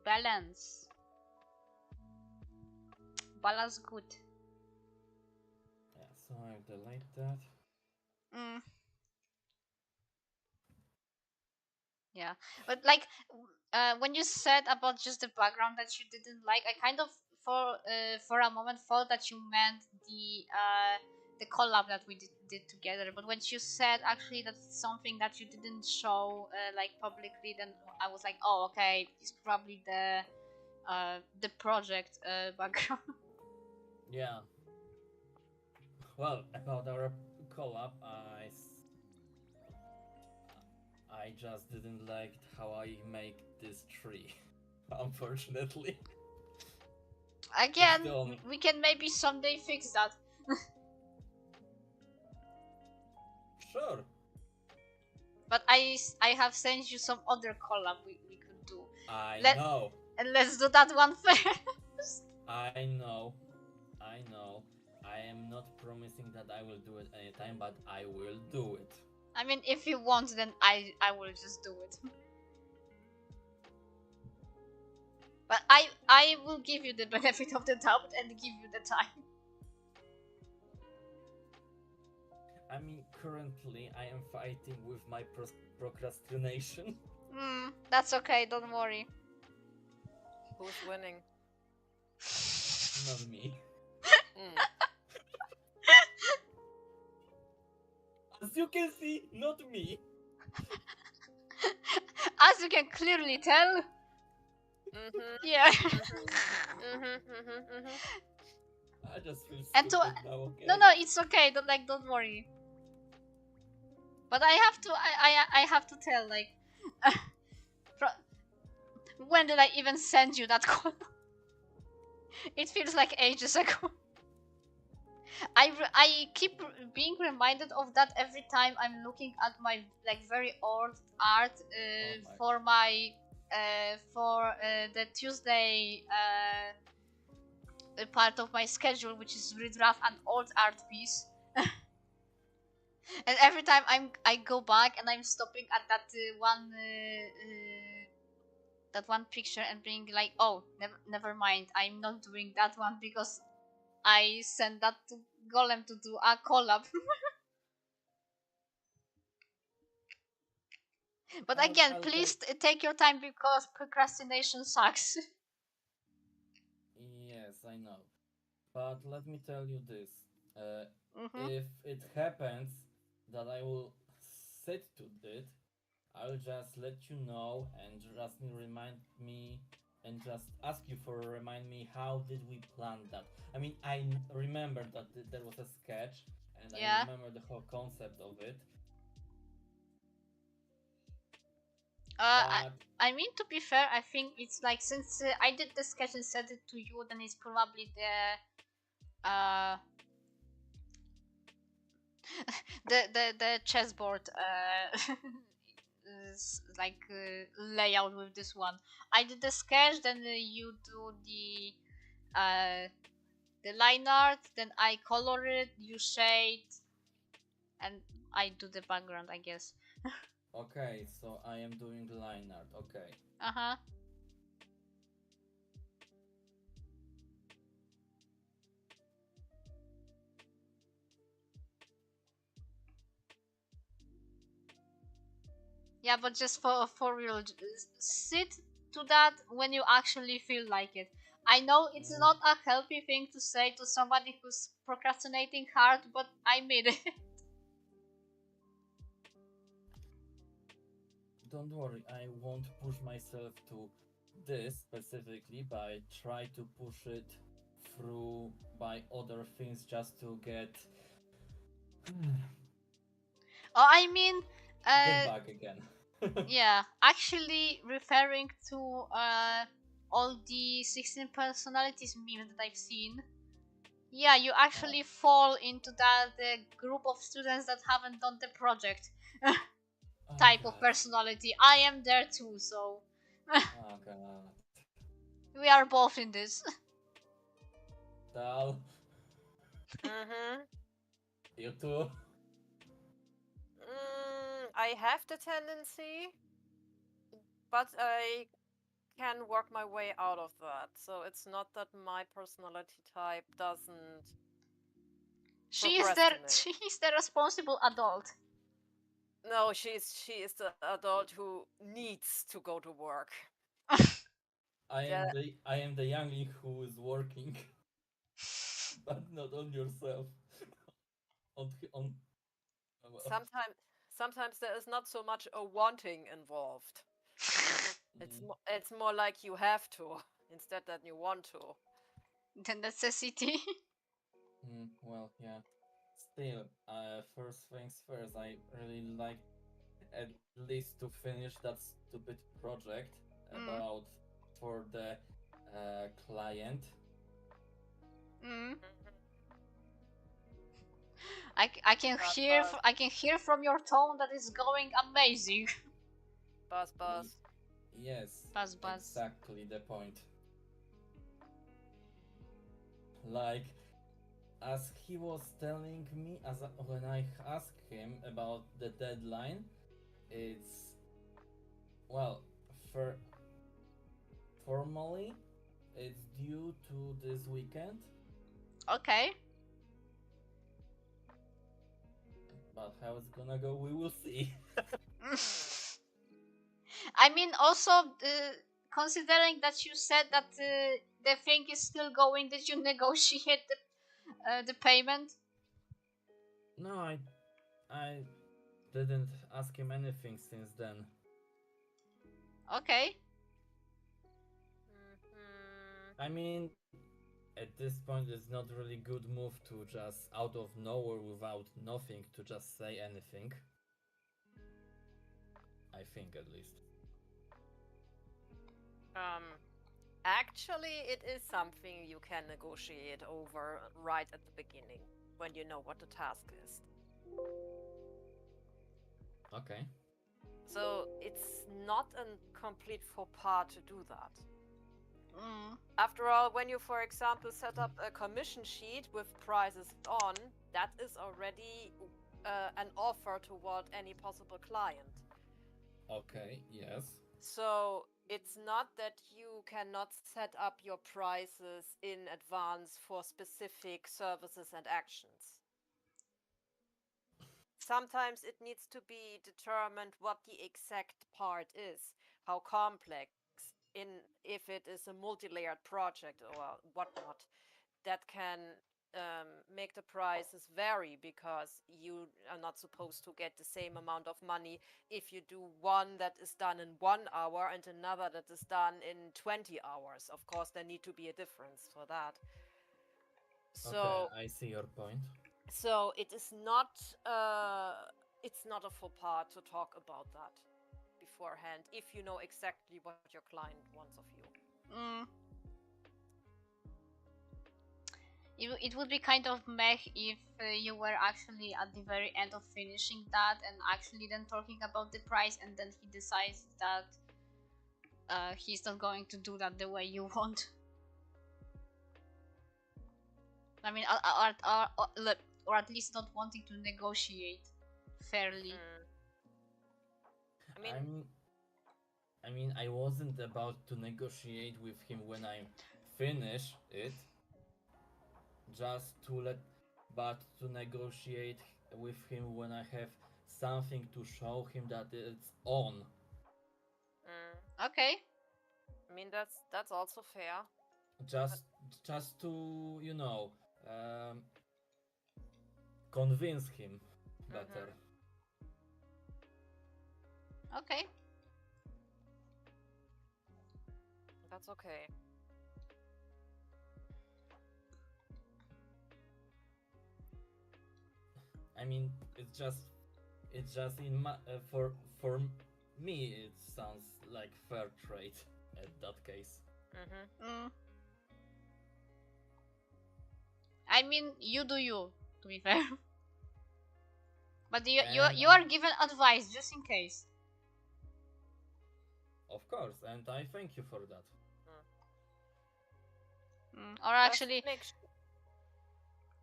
Balance. Balance good. Yeah, so I delete that. Yeah, but like when you said about just the background that you didn't like, I kind of for a moment thought that you meant the collab that we did together. But when you said actually that's something that you didn't show like publicly, then I was like, oh, okay, it's probably the project background. Yeah. Well, about our collab, I just didn't like how I make this tree. Unfortunately. Again, we can maybe someday fix that. Sure. But I have sent you some other collab we could do. I know. And let's do that one first. I know. I am not promising that I will do it anytime, but I will do it. I mean, if you want, then I will just do it. But I will give you the benefit of the doubt and give you the time. I mean, currently I am fighting with my procrastination. That's okay, don't worry. Who's winning? Not me. As you can see, not me. As you can clearly tell. Yeah. I just feel and stupid now, okay? No, it's okay. Don't worry. But I have to tell, like, when did I even send you that call? It feels like ages ago. I keep being reminded of that every time I'm looking at my like very old art for my the Tuesday part of my schedule, which is redraft an old art piece. And every time I go back and I'm stopping at that one picture and being like, oh, never mind, I'm not doing that one because I sent that to Golem to do a collab. But again, please take your time because procrastination sucks. Yes, I know. But let me tell you this. If it happens that I will sit to it, I'll just let you know and just remind me and just ask you for remind me how did we plan that. I mean, I remember that there was a sketch and I remember the whole concept of it. I mean, to be fair, I think it's like since I did the sketch and sent it to you, then it's probably the chessboard like layout with this one. I did the sketch, then you do the line art, then I color it, you shade, and I do the background, I guess. Okay, so I am doing line art. Okay. Yeah, but just for real, sit to that when you actually feel like it. I know it's Mm, not a healthy thing to say to somebody who's procrastinating hard, but I mean it. don't worry, I won't push myself to this specifically, but I try to push it through by other things just to Oh, I mean, get uh, back again. yeah, actually referring to all the 16 personalities meme that I've seen. Yeah, you Oh, actually fall into that group of students that haven't done the project oh type of god. personality. I am there too, so Oh god. we are both in this. Dal, Mm-hmm. you too? I have the tendency, but I can work my way out of that. So it's not that my personality type doesn't procrastinate. She is the responsible adult. No, she is the adult who needs to go to work. Yeah, I am the youngling who is working, but not on yourself. On sometimes sometimes there is not so much a wanting involved. mm, It's more like you have to instead than you want to. The necessity. well, yeah. Still, first things first. I really like at least to finish that stupid project mm, about for the client. mm. Mhm. Buzz, buzz, I can hear from your tone that it's going amazing. buzz, Y- buzz. yes, Buzz buzz. exactly the point. Like as he was telling me, when I asked him about the deadline, it's well, for formally, it's due to this weekend, Okay. but how it's gonna go, we will see. I mean, also considering that you said that the thing is still going, did you negotiate the payment? No, I didn't ask him anything since then. Okay. Mhm. I mean, at this point, it's not really good move to just out of nowhere without nothing to just say anything. I think at least. Um, Actually, it is something you can negotiate over right at the beginning when you know what the task is. Okay. So it's not a complete faux pas to do that. Mm, After all, when you, for example, set up a commission sheet with prices on, that is already an offer toward any possible client. Okay, yes. So it's not that you cannot set up your prices in advance for specific services and actions. Sometimes it needs to be determined what the exact part is, how complex, in if it is a multi-layered project or whatnot, that can make the prices vary because you are not supposed to get the same amount of money if you do one that is done in 1 hour and another that is done in 20 hours. Of course, there need to be a difference for that. Okay, So I see your point. so it's not a faux pas to talk about that beforehand if you know exactly what your client wants of you. mm. It would be kind of meh if you were actually at the very end of finishing that and actually then talking about the price and then he decides that he's not going to do that the way you want. I mean, or at least not wanting to negotiate fairly. Mm. I mean, I mean, I wasn't about to negotiate with him when I finish it, just to let, but to negotiate with him when I have something to show him that it's on. Okay. I mean, that's also fair. Just just to, you know, um, convince him better. Okay. That's okay. I mean, it's just in my for me it sounds like fair trade at that case. Mm. I mean, you do you, to be fair. But And you are given advice just in case. of course, and I thank you for that. Or Just actually, make sure.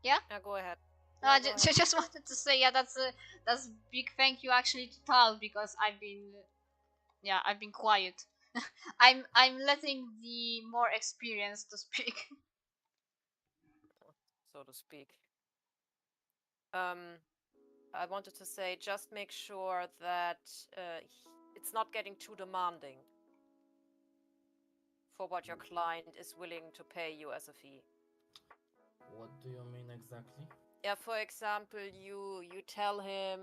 yeah. Yeah, go ahead. No, No, I go just, ahead. just wanted to say, yeah, that's big thank you actually to Tal, because I've been quiet. I'm letting the more experienced to speak. So to speak. I wanted to say, just make sure that it's not getting too demanding for what your client is willing to pay you as a fee. What do you mean exactly? Yeah, for example, you tell him,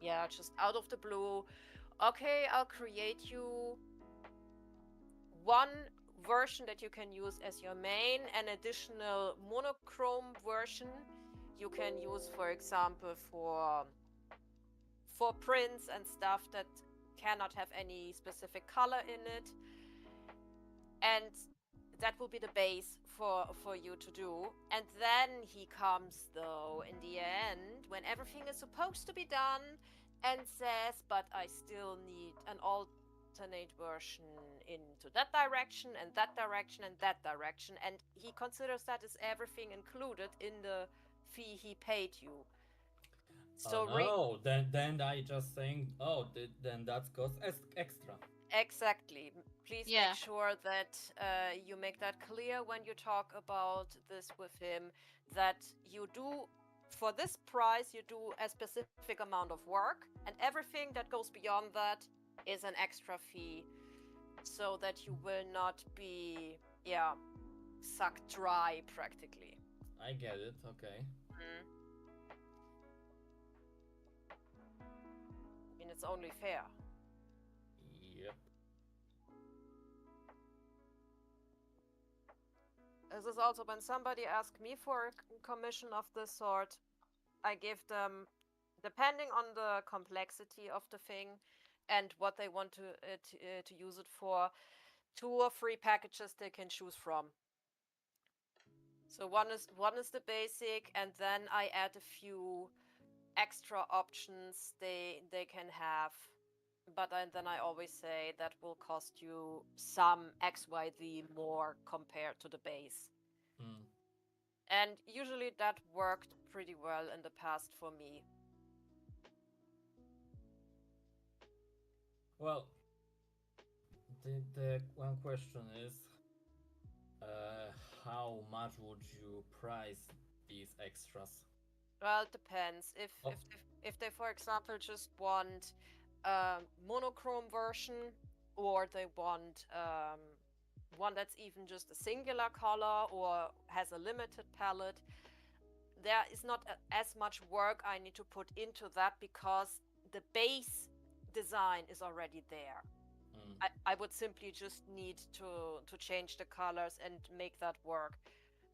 yeah, just out of the blue, okay, I'll create you one version that you can use as your main, an additional monochrome version you can use, for example, for prints and stuff that cannot have any specific color in it, and that will be the base for you to do. And then he comes, though, in the end, when everything is supposed to be done, and says, but I still need an alternate version into that direction and that direction and that direction, and he considers that as everything included in the fee he paid you. Oh So no, then I just saying, oh, then that costs extra. exactly. Please make Yeah. sure that you make that clear when you talk about this with him, that you do, for this price, you do a specific amount of work, and everything that goes beyond that is an extra fee, so that you will not be, yeah, sucked dry practically. I get it. Okay. I mean, it's only fair. Yep. This is also when somebody asks me for a commission of this sort, I give them, depending on the complexity of the thing and what they want to use it for, 2 or 3 packages they can choose from. So one is the basic, and then I add a few extra options they can have. But then I always say that will cost you some XYZ more compared to the base. Hmm. And usually that worked pretty well in the past for me. Well, the one question is, how much would you price these extras? Well, it depends. If Oh, if they, for example, just want a monochrome version, or they want one that's even just a singular color or has a limited palette, there is not as much work I need to put into that, because the base design is already there. I would simply just need to change the colors and make that work.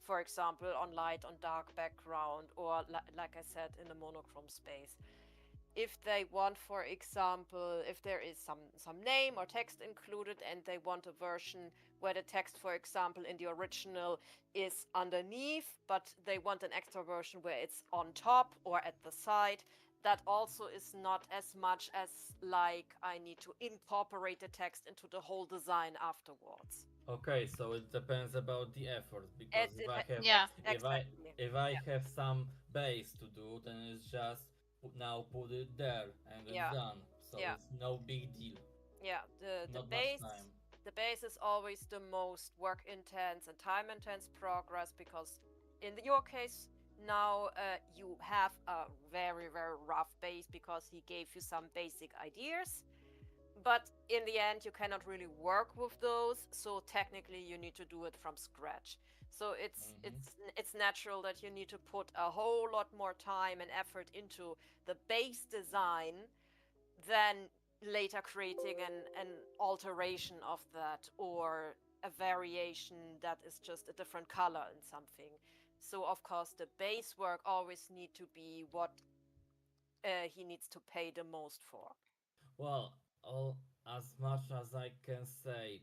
For example, on light, on dark background, or like I said, in a monochrome space. If they want, for example, if there is some name or text included, and they want a version where the text, for example, in the original is underneath, but they want an extra version where it's on top or at the side, that also is not as much as like I need to incorporate the text into the whole design afterwards. okay. So it depends about the effort, because if I have Yeah. if I Exactly. if I have some base to do, then it's just now put it there and it's Yeah, done. So yeah, it's no big deal. yeah. The Not much base time. the base is always the most work intense and time intense progress, because in your case Now you have a very, very rough base because he gave you some basic ideas. But in the end, you cannot really work with those. So technically, you need to do it from scratch. So it's natural that you need to put a whole lot more time and effort into the base design than later creating an alteration of that or a variation that is just a different color in something. So of course the base work always need to be what he needs to pay the most for. Well, all as much as I can say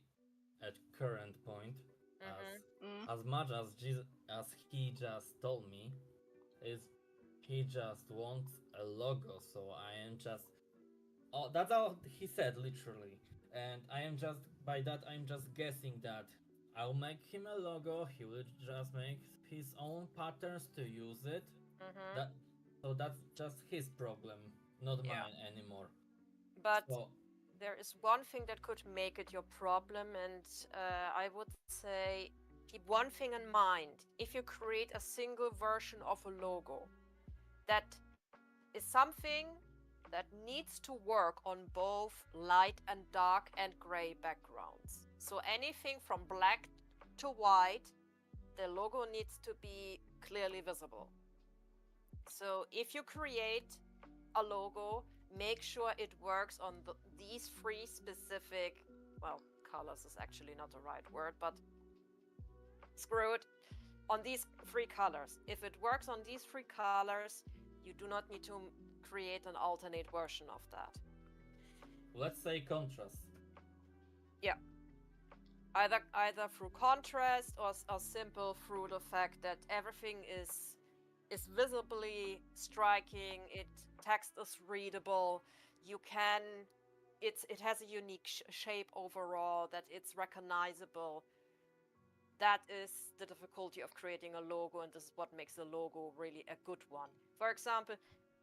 at current point, Mm-hmm. as much as he just told me, is he just wants a logo. So I am just that's all he said literally, and I am just by that I'm just guessing that I'll make him a logo. He will just make his own patterns to use it. Mm-hmm. That so that's just his problem, not Yeah. mine anymore. But So there is one thing that could make it your problem, and I would say keep one thing in mind. If you create a single version of a logo, that is something that needs to work on both light and dark and gray backgrounds. So anything from black to white, the logo needs to be clearly visible. So if you create a logo, make sure it works on these three specific, well, colors is actually not the right word, but screw it, on these three colors. If it works on these three colors, you do not need to create an alternate version of that. let's say contrast. Yeah, either through contrast or simple through the fact that everything is visibly striking. It text is readable. You can it has a unique shape overall, that it's recognizable. That is the difficulty of creating a logo, and this is what makes a logo really a good one. For example,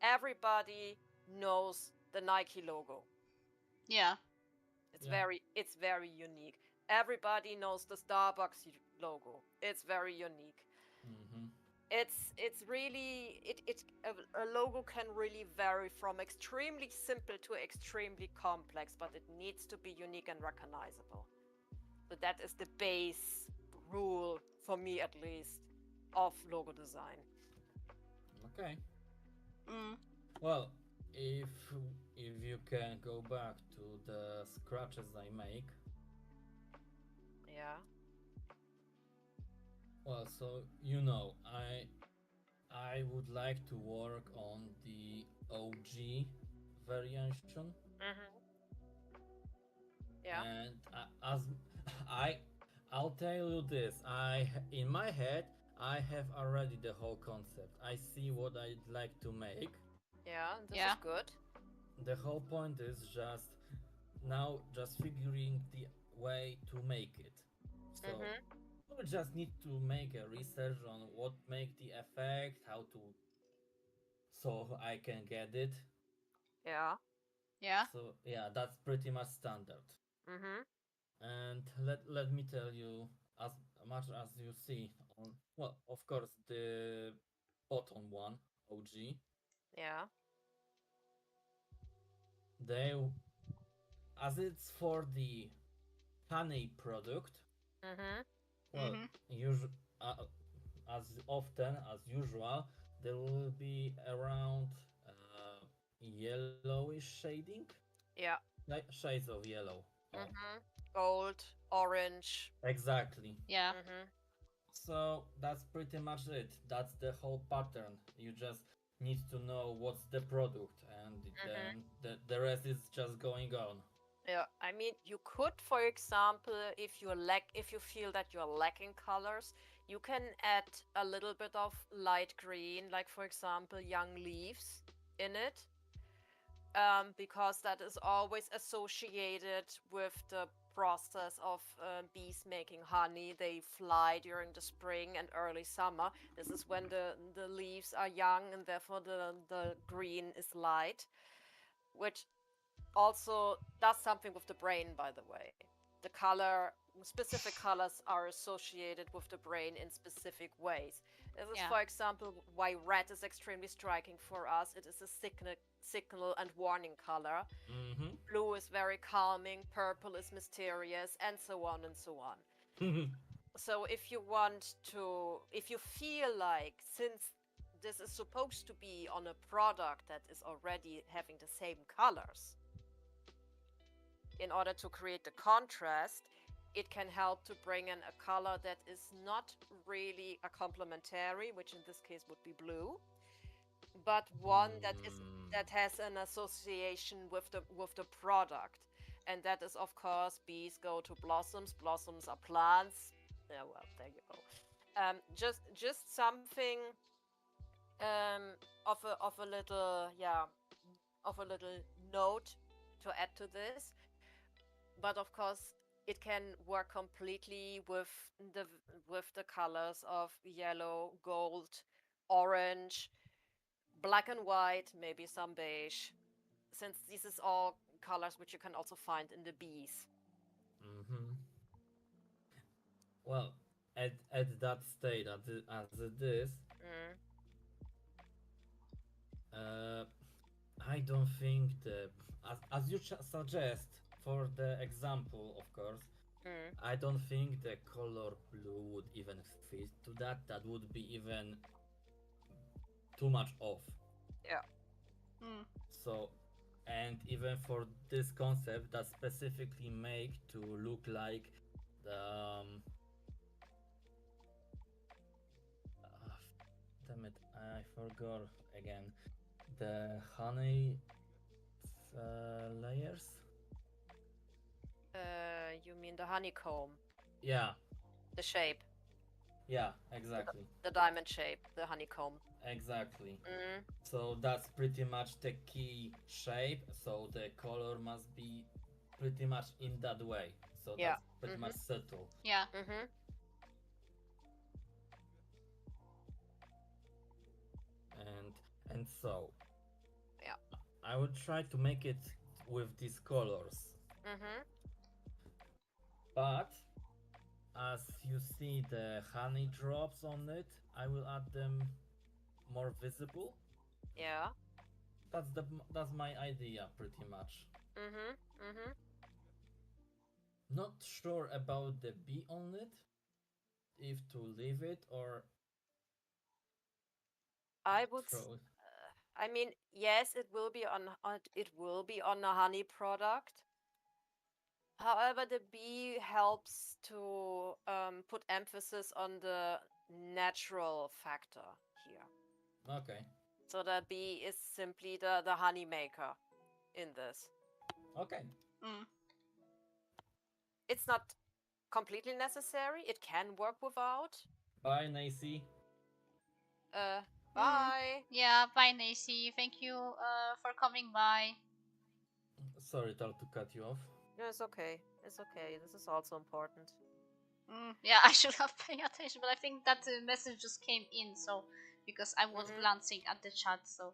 everybody knows the Nike logo. Yeah. Yeah. It's very unique. Everybody knows the Starbucks logo. It's very unique. Mm-hmm. It's really a logo can really vary from extremely simple to extremely complex, but it needs to be unique and recognizable. So that is the base rule, for me at least, of logo design. Okay. Mm. Well, if if you can go back to the scratches I make, Yeah. well, so I would like to work on the OG variation, Mm-hmm. Yeah. and as I I'll tell you this, I in my head I have already the whole concept. I see what I'd like to make. Yeah. This is Yeah. good. The whole point is just now just figuring the way to make it. So Mm-hmm. we just need to make a research on what make the effect, how to so I can get it. Yeah. Yeah. So yeah, that's pretty much standard. Mm-hmm. And let me tell you, as much as you see on, well, of course the bottom one, OG, Yeah. they as it's for the honey product, Mm-hmm. well, Mhm. uh, as often as usual, there will be around yellowish shading, Yeah. like shades of yellow. Oh, Mm-hmm. Gold, orange. exactly. Yeah. Mm-hmm. So that's pretty much it. That's the whole pattern. You just need to know what's the product, and Mm-hmm. then the rest is just going on. Yeah, I mean, you could, for example, if you feel that you're lacking colors, you can add a little bit of light green, like for example, young leaves in it, because that is always associated with the process of bees making honey. They fly during the spring and early summer. This is when the leaves are young, and therefore the green is light, which also does something with the brain, by the way. The color, specific colors are associated with the brain in specific ways. This is, Yeah. for example, why red is extremely striking for us. It is a signal and warning color. Mm-hmm. Blue is very calming, purple is mysterious, and so on and so on. So if you feel like, since this is supposed to be on a product that is already having the same colors, in order to create the contrast, it can help to bring in a color that is not really a complementary, which in this case would be blue, but one that has an association with the product. And that is, of course, bees go to blossoms. Blossoms are plants. Yeah, well, there you go. Just something of a little note to add to this. But of course, it can work completely with the colors of yellow, gold, orange, black and white, maybe some beige, since this is all colors which you can also find in the bees. Mm-hmm. Well, at that state, as it is, Mm. uh, I don't think as you suggest for the example, of course, Mm. I don't think the color blue would even fit to that. That would be even too much off. Yeah. Mm. So, and even for this concept that specifically make to look like the uh, damn it, I forgot again the honey layers. You mean the honeycomb, Yeah, the shape, yeah, exactly, the diamond shape, the honeycomb. exactly. Mm. So that's pretty much the key shape. So the color must be pretty much in that way. So Yeah. that's pretty much subtle. Yeah. Mm-hmm. And so Yeah. I would try to make it with these colors. Mm-hmm. But as you see the honey drops on it, I will add them more visible. Yeah. That's my idea pretty much. Mm-hmm. Mm-hmm. Not sure about the bee on it, if to leave it or I would. throw it. I mean, yes, it will be on a honey product. However, the bee helps to put emphasis on the natural factor here. Okay. So the bee is simply the honey maker in this. Okay. Mm. It's not completely necessary. It can work without. Bye, Nacy. Bye. Yeah, bye Nacy. Thank you for coming by. Sorry, Tal, to cut you off. No, it's okay. It's okay. This is also important. Yeah, I should have paid attention, but I think that message just came in, so because I was glancing at the chat, so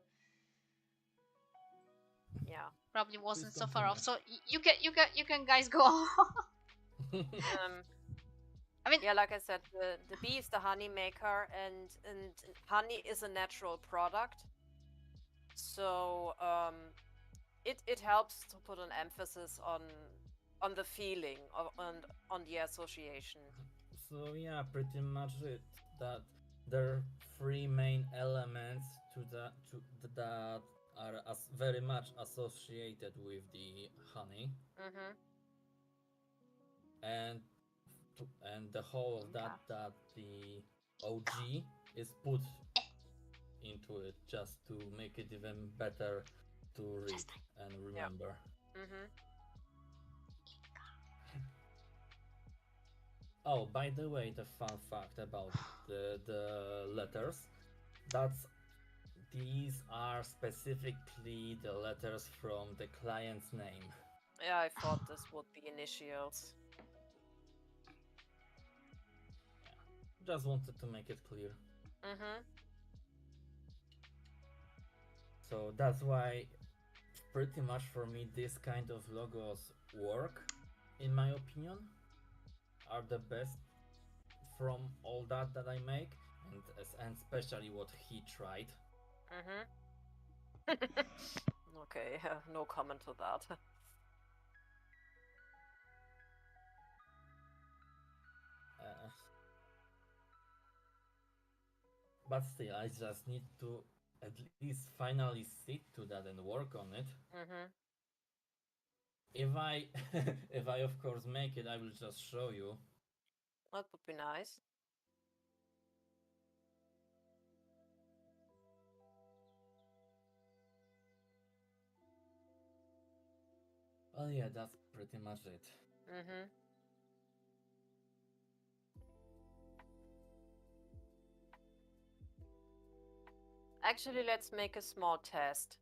Yeah. probably wasn't Please so far off. continue. So you can guys go on. I mean, Yeah, like I said, the bee is the honey maker, and honey is a natural product. So it helps to put an emphasis on the feeling on the association. So yeah, pretty much it. That there are three main elements that are very much associated with the honey, Mm-hmm. and the whole of that the OG is put into it just to make it even better to read and remember. Mm-hmm. Oh, by the way, the fun fact about the letters, that's these are specifically the letters from the client's name. Yeah, I thought this would be initials. Yeah, just wanted to make it clear. Mm-hmm. So that's why pretty much for me this kind of logos work, in my opinion, are the best from all that I make, and especially what he tried. Okay, no comment to that. But still, I just need to at least finally sit to that and work on it. If I, if I of course make it, I will just show you. That would be nice. Well, yeah, that's pretty much it. Actually, let's make a small test.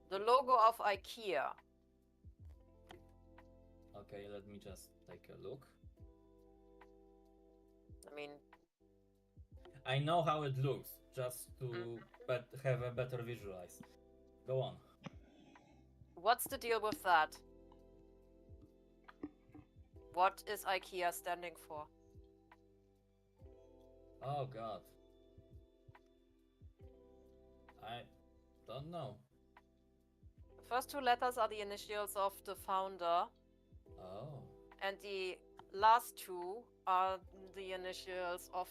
The logo of IKEA. Okay, let me just take a look. I mean, I know how it looks, just to have a better visualize. Go on. What's the deal with that? What is IKEA standing for? Oh god. I don't know. The first two letters are the initials of the founder. Oh. And the last two are the initials of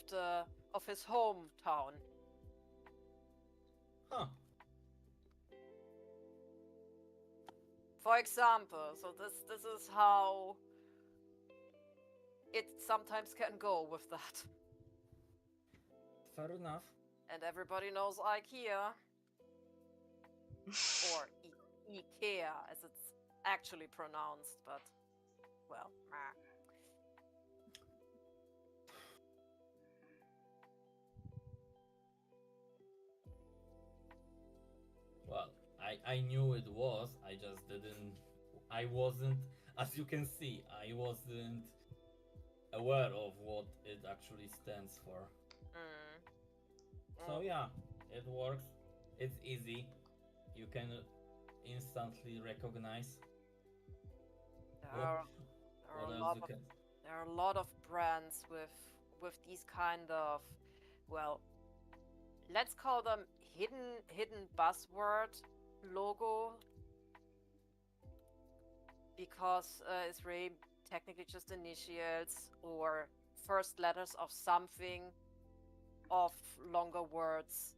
his hometown. Huh. For example, so this is how it sometimes can go with that. Fair enough. And everybody knows IKEA. Or IKEA, as it's actually pronounced, but, well, Well, I knew it was, I just didn't... I wasn't... As you can see, I wasn't aware of what it actually stands for. So yeah, it works. It's easy. You can instantly recognize. there are a lot of brands with these kind of, well, let's call them hidden buzzword logo, because it's really technically just initials or first letters of something, of longer words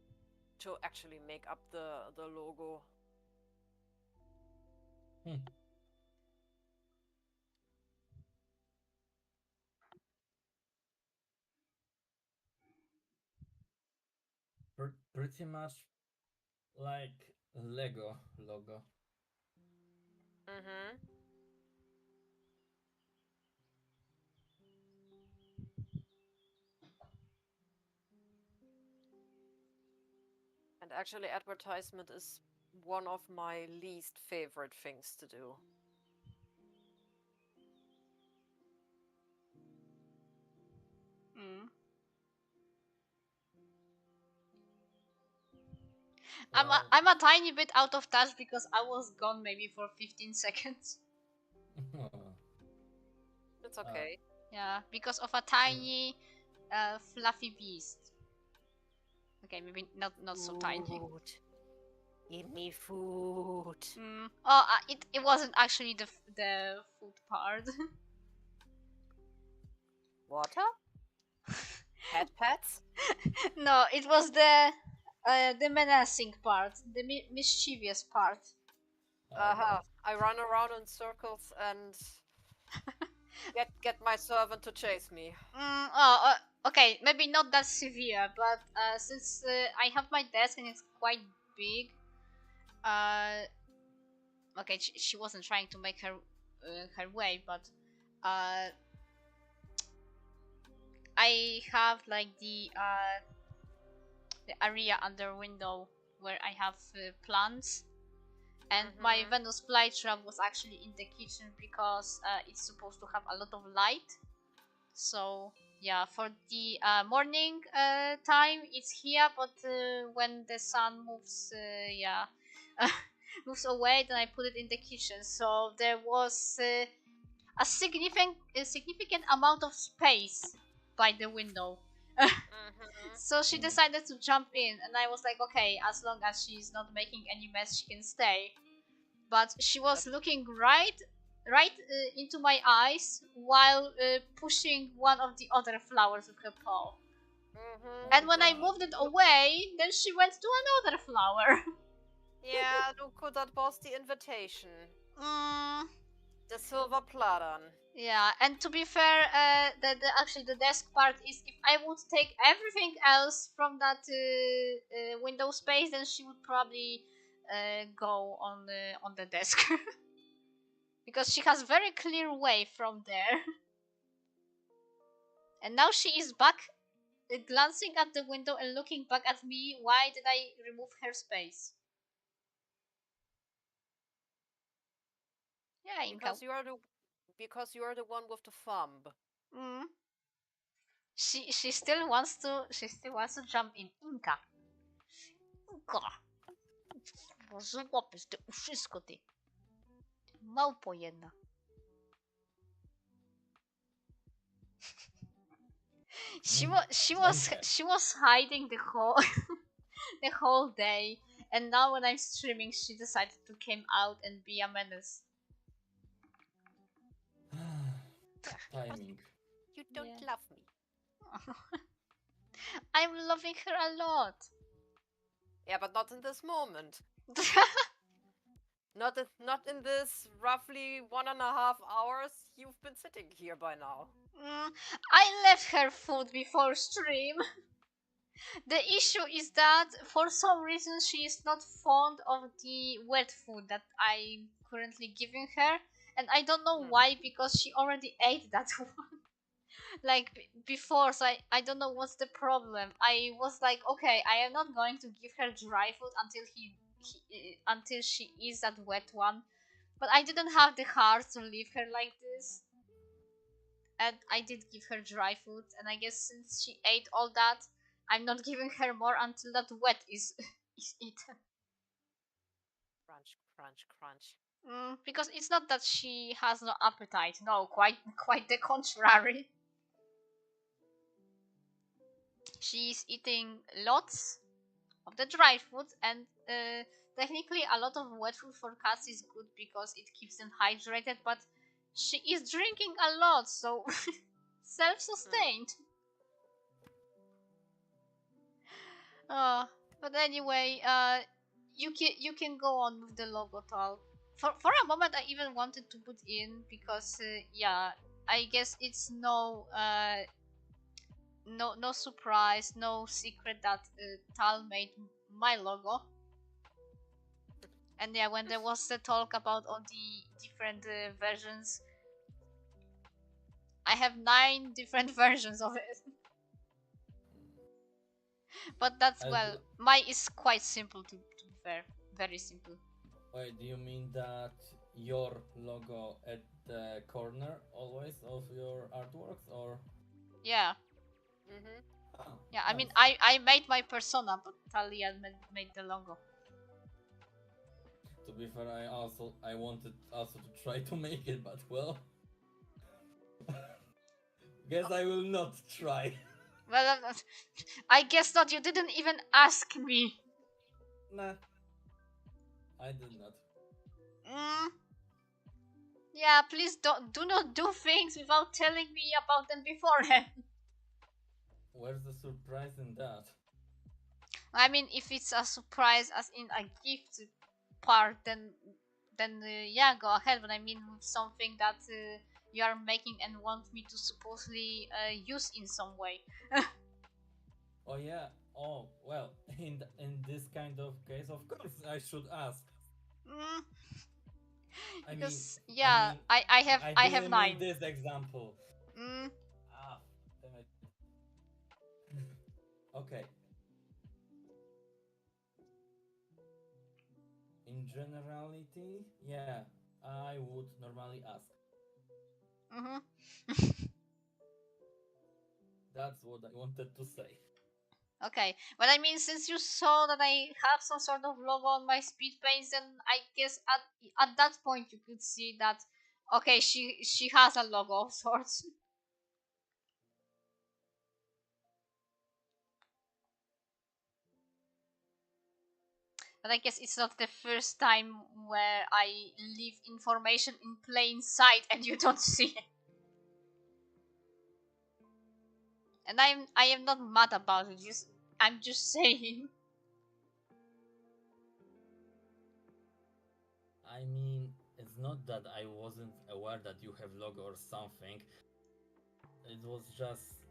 to actually make up the logo. Pretty much like Lego logo. And actually, advertisement is one of my least favorite things to do. I'm a tiny bit out of touch because I was gone maybe for 15 seconds. It's okay. Yeah, because of a tiny fluffy beast. Okay, maybe not so tiny. Give me food. Oh, it wasn't actually the food part. Water? Pets? No, it was the menacing part, the mischievous part. I run around in circles and get my servant to chase me. Okay, maybe not that severe, but since I have my desk and it's quite big, okay, she wasn't trying to make her way, but I have like the area under window where I have plants, and my Venus flytrap was actually in the kitchen because it's supposed to have a lot of light. So yeah, for the morning time it's here, but when the sun moves, moves away, then I put it in the kitchen. So there was significant amount of space by the window. So she decided to jump in, and I was like, okay, as long as she's not making any mess, she can stay. But she was looking right into my eyes while pushing one of the other flowers with her paw. And when I moved it away, then she went to another flower. Yeah, that was the invitation. The silver platter. Yeah, and to be fair, actually the desk part is if I would take everything else from that window space, then she would probably go on the desk because she has very clear way from there. And now she is back, glancing at the window and looking back at me. Why did I remove her space? Yeah, Inka. Because you're the one with the thumb. Mm. She still wants to jump in. Inka. Inka. Złapiesz ty wszystko ty. Małpo jedna. She was hiding the whole the whole day, and now when I'm streaming, she decided to come out and be a menace. Timing. You don't love me. I'm loving her a lot. Yeah, but not in this moment. Not in this roughly 1.5 hours you've been sitting here by now. I left her food before stream. The issue is that for some reason she is not fond of the wet food that I'm currently giving her, and I don't know why, because she already ate that one like before, so I don't know what's the problem. I was like, okay, I am not going to give her dry food until she eats that wet one, but I didn't have the heart to leave her like this, and I did give her dry food, and I guess since she ate all that, I'm not giving her more until that wet is is eaten. Crunch, crunch, crunch. Because it's not that she has no appetite. No, quite the contrary. She's eating lots of the dry food, and technically a lot of wet food for cats is good because it keeps them hydrated, but she is drinking a lot, so self-sustained. But anyway, you can go on with the logo talk. For a moment, I even wanted to put in because yeah, I guess it's no surprise, no secret that Tal made my logo. And yeah, when there was the talk about all the different versions, I have 9 different versions of it. But that's, well, mine is quite simple to be fair. Very simple. Wait, do you mean that your logo at the corner always of your artworks, or? Yeah. Oh, yeah, nice. I mean, I made my persona, but Talia made the logo. To be fair, I wanted also to try to make it, but well, guess I will not try. Well, I guess not. You didn't even ask me. Nah, I did not. Yeah, please do not do things without telling me about them beforehand. Where's the surprise in that? I mean, if it's a surprise, as in a gift part, then yeah, go ahead. But I mean, with something that you are making and want me to supposedly use in some way. Oh yeah. Oh well. In this kind of case, of course, I should ask. Because yeah, I have 9. Mean this example. Damn it. Okay. In generality, yeah, I would normally ask. That's what I wanted to say. Okay, but I mean, since you saw that I have some sort of logo on my speed paints, then I guess at that point you could see that Okay, she has a logo of sorts. But I guess it's not the first time where I leave information in plain sight and you don't see it. And I am not mad about it. I'm just saying. I mean, it's not that I wasn't aware that you have logo or something. It was just,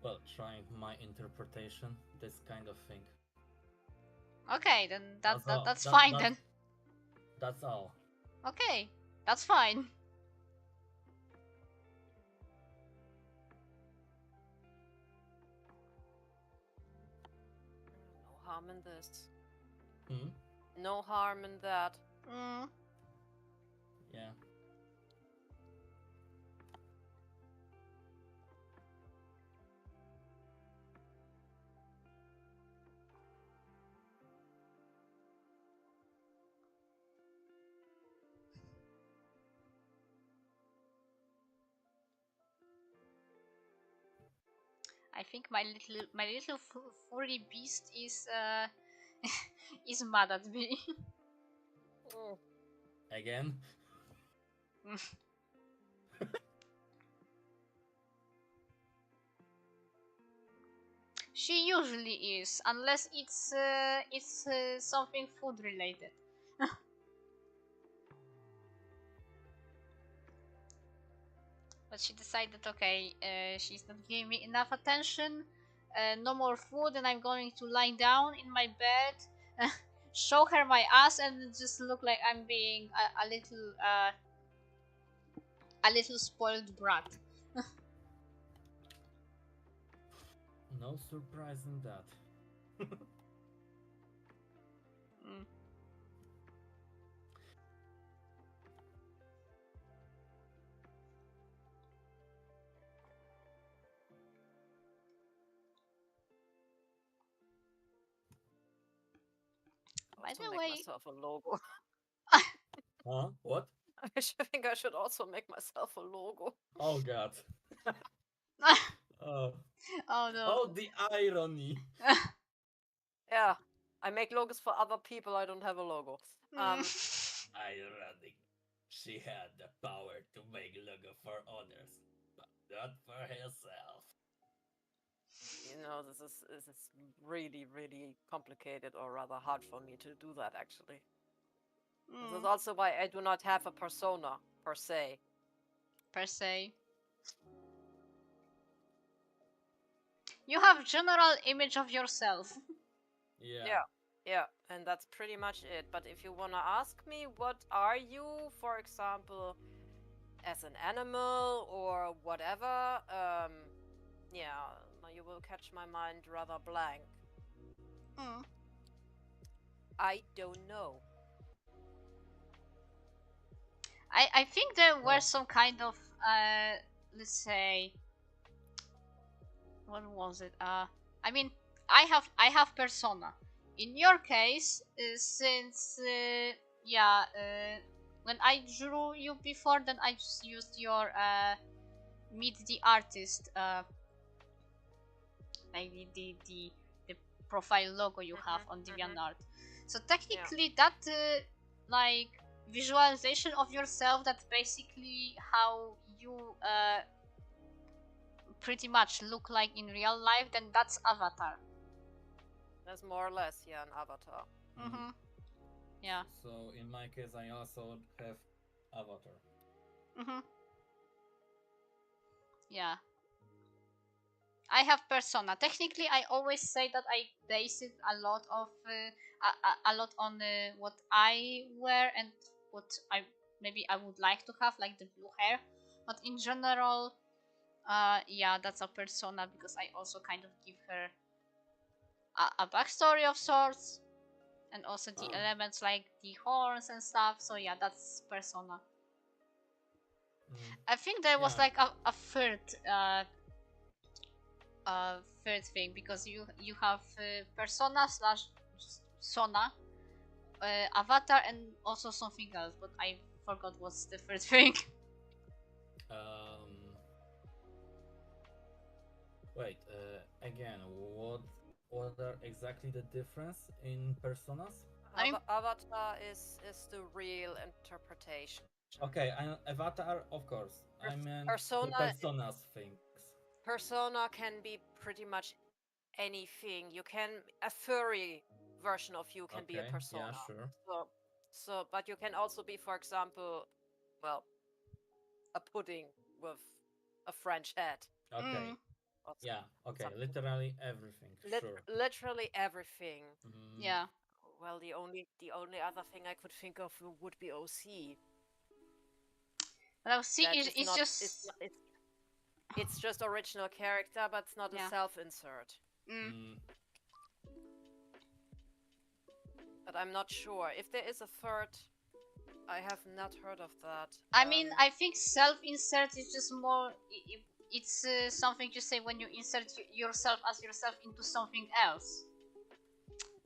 well, trying my interpretation, this kind of thing. Okay, then That's all. that's fine That's then. that's all. Okay, that's fine. No harm in this. Hmm? No harm in that. Mm. Yeah. I think my little furry beast is is mad at me. Mm. Again? She usually is, unless it's something food related. But she decided, okay, she's not giving me enough attention. No more food, and I'm going to lie down in my bed, show her my ass, and just look like I'm being a little spoiled brat. No surprise in that. Mm. By Also the make way, myself a logo. Huh? What? I think I should also make myself a logo. Oh god. Oh. oh no. Oh, the irony. Yeah, I make logos for other people. I don't have a logo. Ironic. She had the power to make logo for others, but not for herself. You know, this is really really complicated, or rather hard for me to do that actually. This is also why I do not have a persona per se. Per se. You have general image of yourself. Yeah. Yeah, and that's pretty much it. But if you wanna ask me, what are you, for example, as an animal or whatever, yeah, you will catch my mind rather blank. Mm. I don't know. I think there were Oh. some kind of let's say, what was it? I mean, I have persona. In your case, since yeah, when I drew you before, then I just used your meet the artist, like the profile logo you have on DeviantArt. So technically, that like visualization of yourself, that's basically how you pretty much look like in real life, then that's avatar. That's more or less, yeah, an avatar. Mm-hmm. Yeah. So in my case, I also have avatar. Mm-hmm. Yeah. I have persona. Technically, I always say that I base it a lot of a lot on what I wear and what I maybe I would like to have, like the blue hair. But in general, yeah, that's a persona because I also kind of give her a backstory of sorts, and also the elements like the horns and stuff. So yeah, that's persona. I think there was Yeah. like a third thing, because you have persona slash sona, avatar, and also something else, but I forgot what's the third thing. Um, Wait, again, what are exactly the difference in personas? I mean, Avatar is the real interpretation. Okay, Avatar, of course. I meant the Persona personas things. persona can be pretty much anything. You can a furry version of you can be a Okay, persona. yeah, sure. So but you can also be, for example, well, a pudding with a French head. Okay. Or Yeah, okay, something. literally everything, sure. Literally everything. yeah. Well, the only other thing I could think of would be OC. Well, see, That it, is it's not just it's just original character, but it's not a yeah. self-insert. But I'm not sure if there is a third. I have not heard of that. I mean, I think self-insert is just more. It's something you say when you insert yourself as yourself into something else.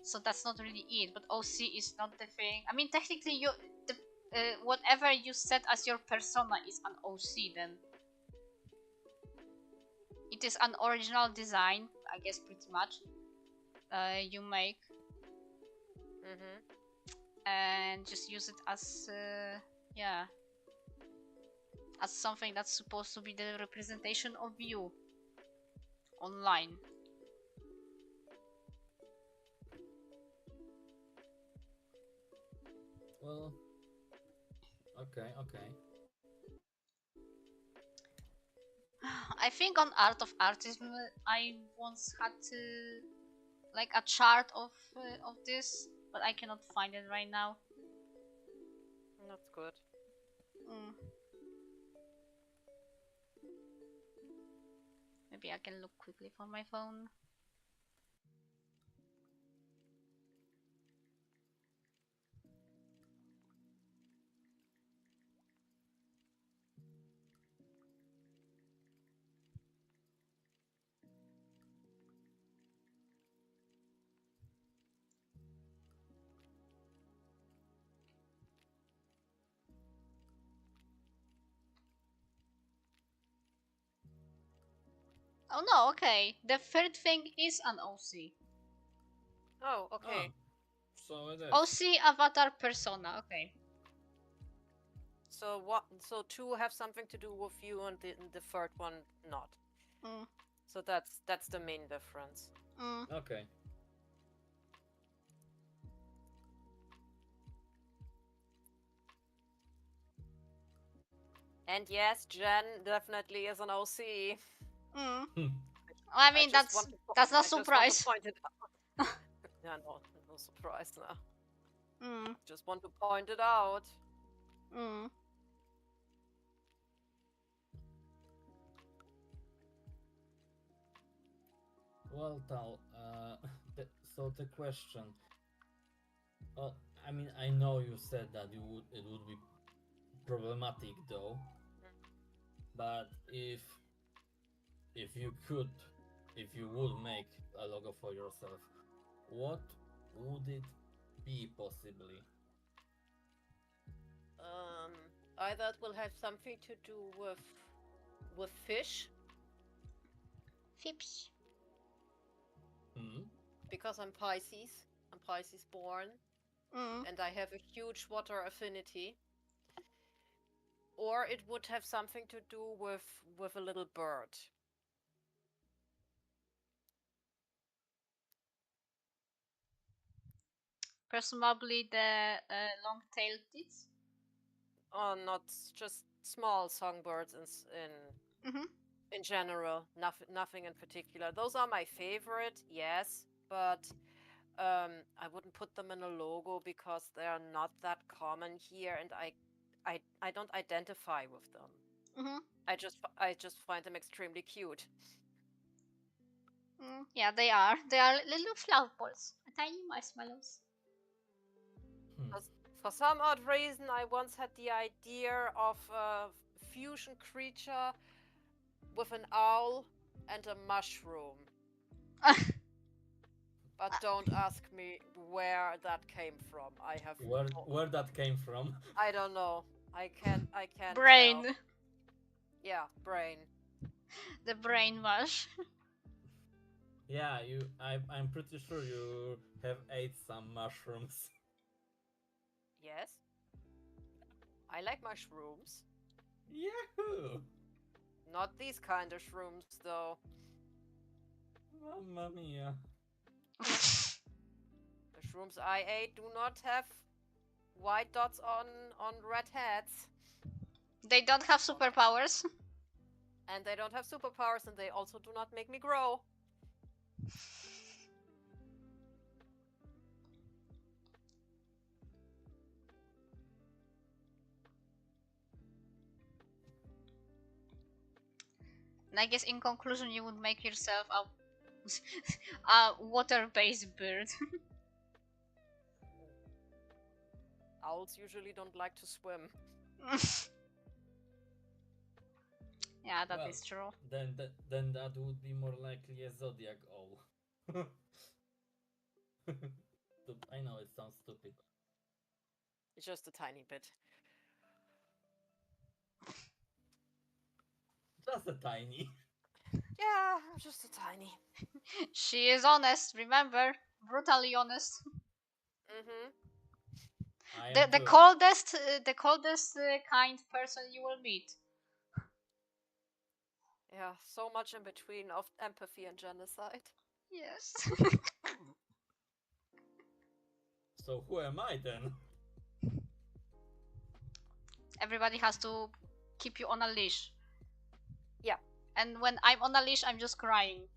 So that's not really it. But OC is not the thing. I mean, technically, whatever you set as your persona is an OC. Then it is an original design, I guess, pretty much. You make. And just use it as yeah, as something that's supposed to be the representation of you online. Well, okay. I think on Art of Artism I once had like a chart of this, but I cannot find it right now. That's good. Maybe I can look quickly for my phone. Oh no, okay. The third thing is an OC. Oh, okay. So it is. OC avatar persona, okay. So what? So two have something to do with you, and the third one not. So that's the main difference. Okay. And yes, Jen definitely is an OC. I mean, that's not a surprise. Yeah, no surprise now. Just want to point it out. Well, Tal, so the question. Well, I mean, I know you said that it would be problematic though, but if you would make a logo for yourself, what would it be possibly? Either it will have something to do with fish. Fish. Because I'm Pisces. I'm Pisces born. And I have a huge water affinity. Or it would have something to do with a little bird. Presumably the long-tailed tits. Oh, not just small songbirds in general. Nothing in particular. Those are my favorite, yes, but I wouldn't put them in a logo because they are not that common here, and I don't identify with them. I just find them extremely cute. Yeah, they are. They are little flower balls, tiny marshmallows. For some odd reason, I once had the idea of a fusion creature with an owl and a mushroom. But don't ask me where that came from. I have where that came from. I don't know. I can't. Brain. Tell. Yeah, brain. The brain mush. Yeah, I'm pretty sure you have ate some mushrooms. Yes. I like mushrooms. Yahoo! Not these kind of shrooms, though. Mamma mia. The shrooms I ate do not have white dots on red heads. They don't have superpowers. And they don't have superpowers, and they also do not make me grow. And I guess in conclusion, you would make yourself a water-based bird. Owls usually don't like to swim. Yeah, that Well, is true. Then that would be more likely a zodiac owl. I know it sounds stupid. Just a tiny bit. Just a tiny. Yeah, just a tiny. She is honest, remember? Brutally honest. Mm-hmm. The coldest, kind person you will meet. Yeah, so much in between of empathy and genocide. Yes. So who am I then? Everybody has to keep you on a leash. Yeah. And when I'm on a leash, I'm just crying.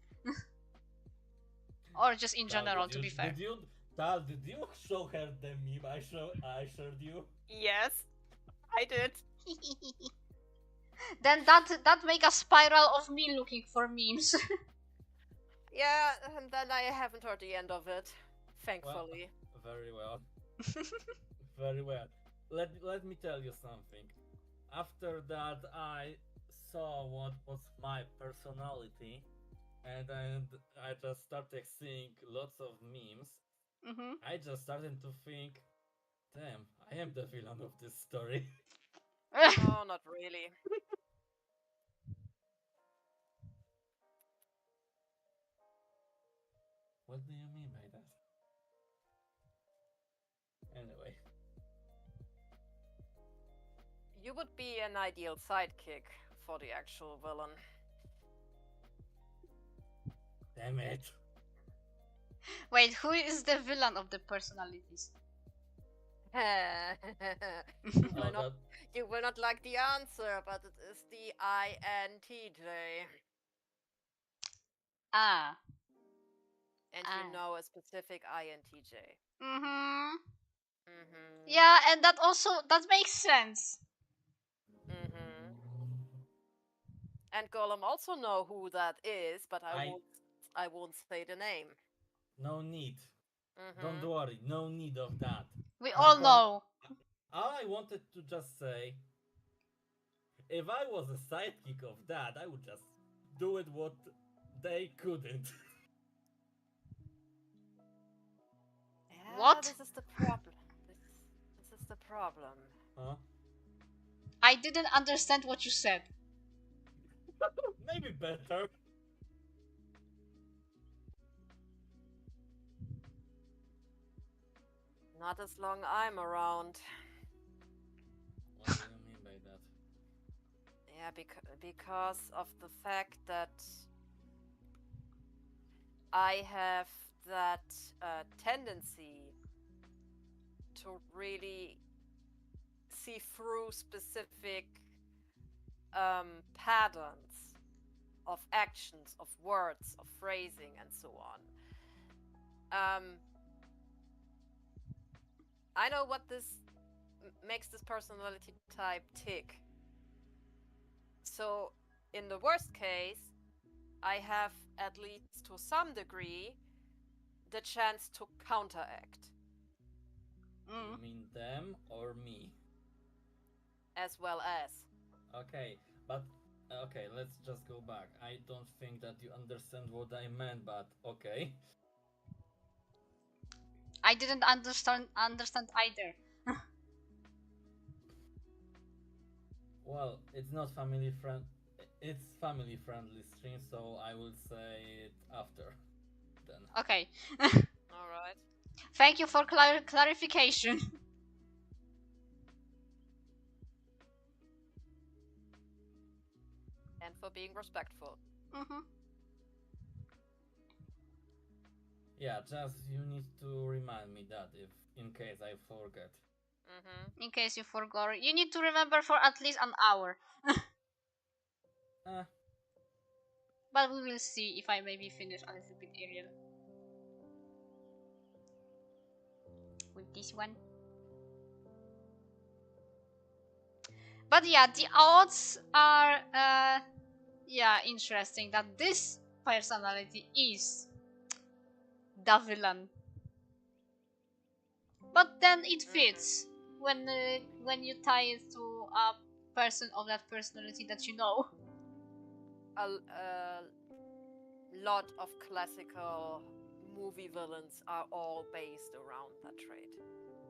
Or just in general, to be fair. Did you show her the meme I showed you? Yes, I did. Then that make a spiral of me looking for memes. Yeah, and then I haven't heard the end of it. Thankfully. Well, very well. Very well. Let me tell you something. After that, I saw what was my personality, and I just started seeing lots of memes. I just started to think, damn, I am the villain of this story. No, not really. What do you mean by that? Anyway. You would be an ideal sidekick for the actual villain. Damn it. Wait, who is the villain of the personalities? You will not like the answer, but it is the INTJ. Ah. And you know a specific INTJ. Mm-hmm. Mm-hmm. Yeah, and that makes sense. Mm-hmm. And Golem also know who that is, but I won't say the name. No need. Mm-hmm. Don't worry, no need of that. We all know. All I wanted to just say, if I was a sidekick of that, I would just do it what they couldn't. Yeah, What? This is the problem. This is the problem. Huh? I didn't understand what you said. Maybe better. Not as long I'm around. What do you mean by that? Yeah, because of the fact that I have that tendency to really see through specific patterns of actions, of words, of phrasing, and so on. I know what this makes this personality type tick. So, in the worst case, I have, at least to some degree, the chance to counteract. You mean them or me? As well as. Okay, but okay, let's just go back. I don't think that you understand what I meant, but okay. I didn't understand either. Well, it's not family friend. it's family friendly stream, so I will say it after then. Okay. All right. Thank you for clarification. And for being respectful. Mhm. Yeah, just you need to remind me that if in case I forget. In case you forgot, you need to remember for at least an hour. Eh, But we will see if I maybe finish a little bit earlier with this one. But yeah, the odds are yeah, interesting that this personality is the villain. But then it fits when you tie it to a person of that personality that you know. A lot of classical movie villains are all based around that trait.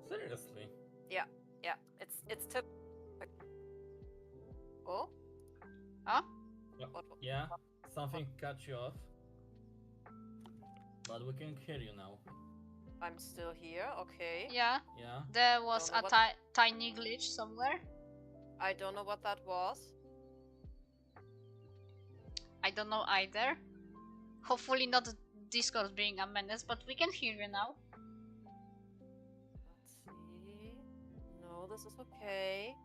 seriously. Yeah, it's tip. Oh, Huh? Yeah, something cut you off, but we can hear you now. I'm still here. Okay. Yeah, Yeah. there was Don't know a tiny glitch somewhere. I don't know what that was. I don't know either. Hopefully not Discord being a menace, but we can hear you now. Let's see. No, this is okay.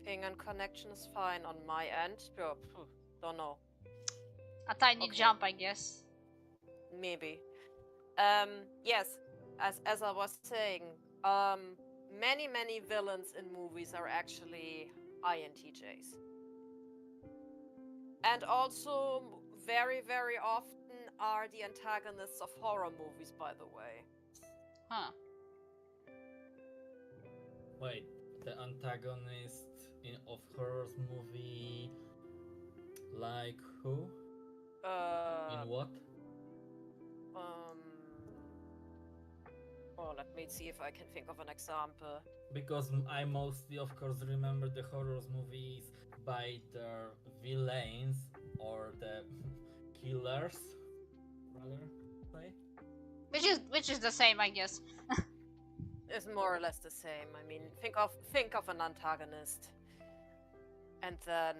Ping and connection is fine on my end. Don't know. A tiny Okay. jump, I guess. Maybe. Yes, as I was saying, many villains in movies are actually INTJs. And also very often are the antagonists of horror movies, by the way. Huh. Wait, the antagonist of horror movie, like who? In what? Um. Oh, let me see if I can think of an example. Because I mostly, of course, remember the horror movies by their villains or the killers, rather say. Which is the same, I guess. It's more or less the same. I mean, think of an antagonist, and then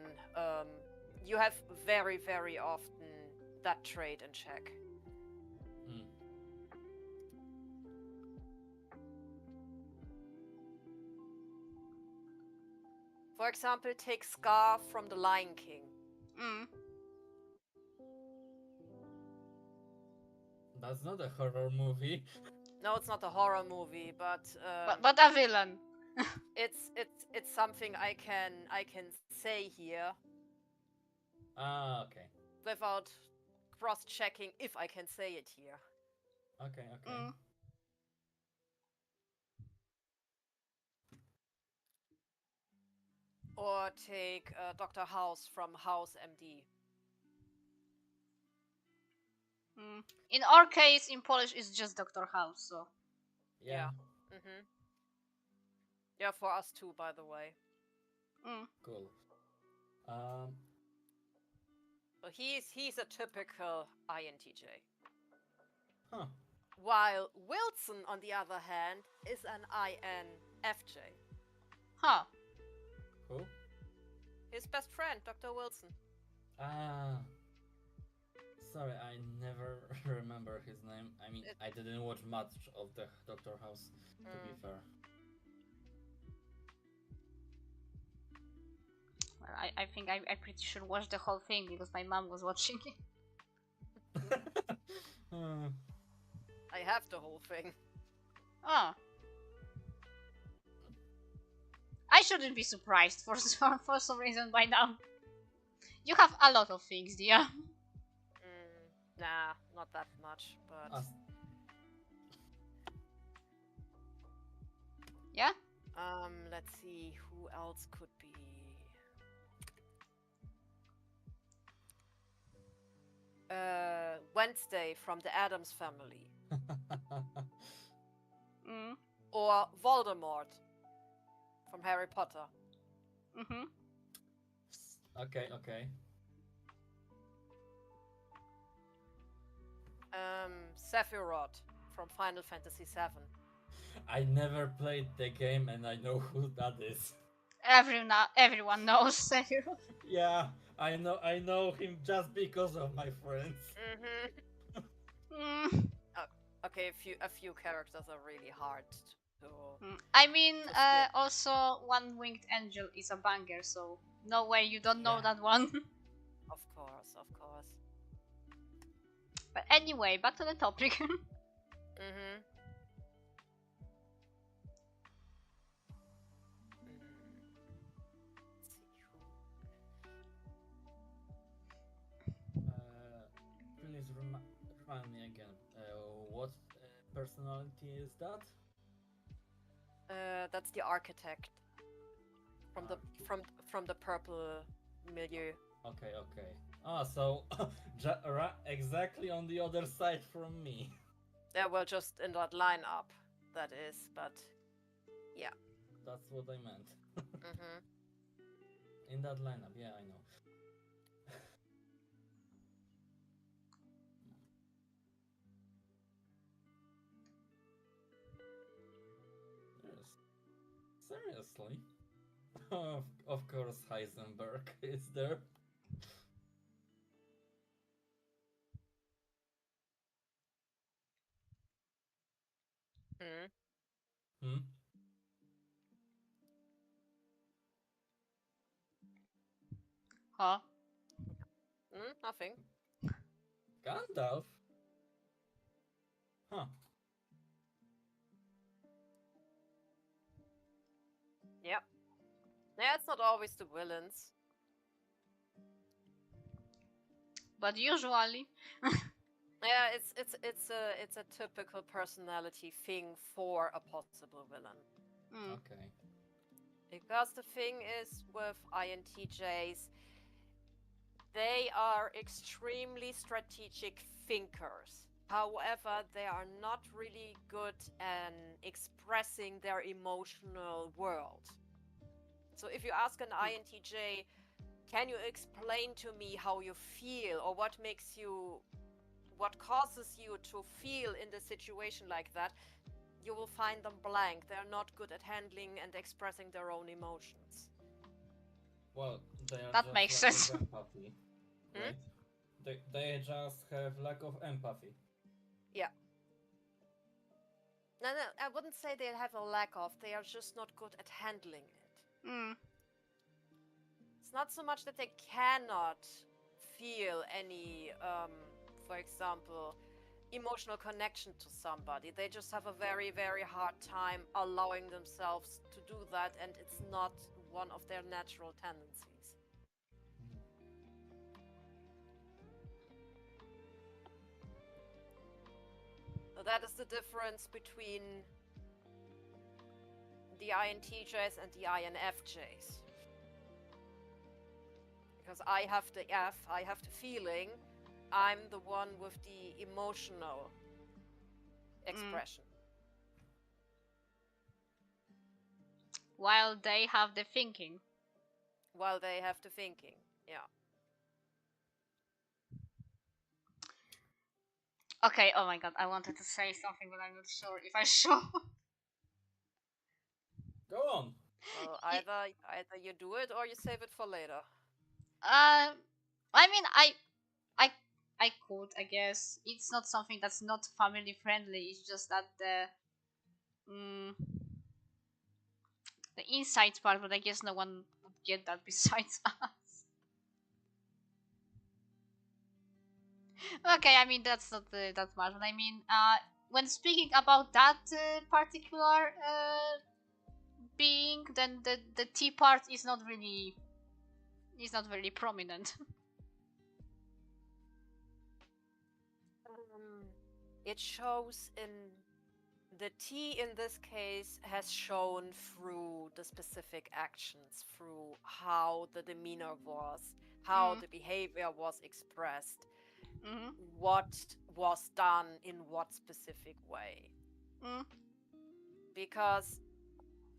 you have very often that trait in check. Hmm. For example, take Scar from The Lion King. Mm. That's not a horror movie. No, it's not a horror movie, but But a villain. it's something I can say here Ah, okay. without cross-checking if I can say it here. Okay. Mm. Or take Dr. House from House MD. Mm. In our case, in Polish, it's just Dr. House, so. Yeah. Mm-hmm. Yeah, for us too, by the way. Mm. Cool. Um. So he's a typical INTJ. Huh. While Wilson, on the other hand, is an INFJ. Huh. Who? His best friend, Dr. Wilson. Ah. Sorry, I never remember his name. I mean, I didn't watch much of the Doctor House, to be fair. Well, I think I pretty sure watched the whole thing because my mom was watching it. I have the whole thing. Oh. I shouldn't be surprised for some reason by now. You have a lot of things, dear. Nah, not that much, but... Yeah? Let's see, who else could be... Wednesday from the Addams Family. Mm. Or Voldemort from Harry Potter. Mm-hmm. Okay, okay. Sephiroth from Final Fantasy VII. I never played the game and I know who that is. Everyone knows Sephiroth. Yeah, I know him just because of my friends. Mm, Okay, a few characters are really hard to I mean, to skip. also One Winged Angel is a banger, so no way you don't know Yeah. that one. Of course, of course. But anyway, back to the topic. Mm-hmm. Please remind me again. What personality is that? That's the architect from the Archie. from the purple milieu. Okay, okay. Ah, so exactly on the other side from me. Yeah, well, just in that lineup, that is. But yeah. That's what I meant. Mm-hmm. In that lineup, yeah, I know. Yes. Seriously? Of course, Heisenberg is there. Mm-hmm. Hmm? Huh? Nothing. Gandalf? Huh. Yeah. Yeah, it's not always the villains. But usually, Yeah, it's a typical personality thing for a possible villain. Okay. Because the thing is with INTJs, they are extremely strategic thinkers. However, they are not really good at expressing their emotional world. So if you ask an INTJ, can you explain to me how you feel or what causes you to feel in the situation like that, you will find them blank. They're not good at handling and expressing their own emotions. Well, they are that just makes lack sense. of empathy, right? They just have lack of empathy. Yeah. No, I wouldn't say they have a lack of. They are just not good at handling it. Mm. It's not so much that they cannot feel any, for example, emotional connection to somebody. They just have a very, very hard time allowing themselves to do that, and it's not one of their natural tendencies. So that is the difference between the INTJs and the INFJs. Because I have the F, I have the feeling, I'm the one with the emotional expression. While they have the thinking. While they have the thinking, yeah. Okay, oh my god, I wanted to say something, but I'm not sure if I should. Go on. Well, either you do it or you save it for later. I mean, I, I could, I guess. It's not something that's not family friendly. It's just that the insight part, but I guess no one would get that besides us. Okay, I mean that's not that much. But I mean, when speaking about that particular being, then the T part is not really prominent. It shows in the T in this case has shown through the specific actions, through how the demeanor was, how the behavior was expressed, what was done in what specific way. Because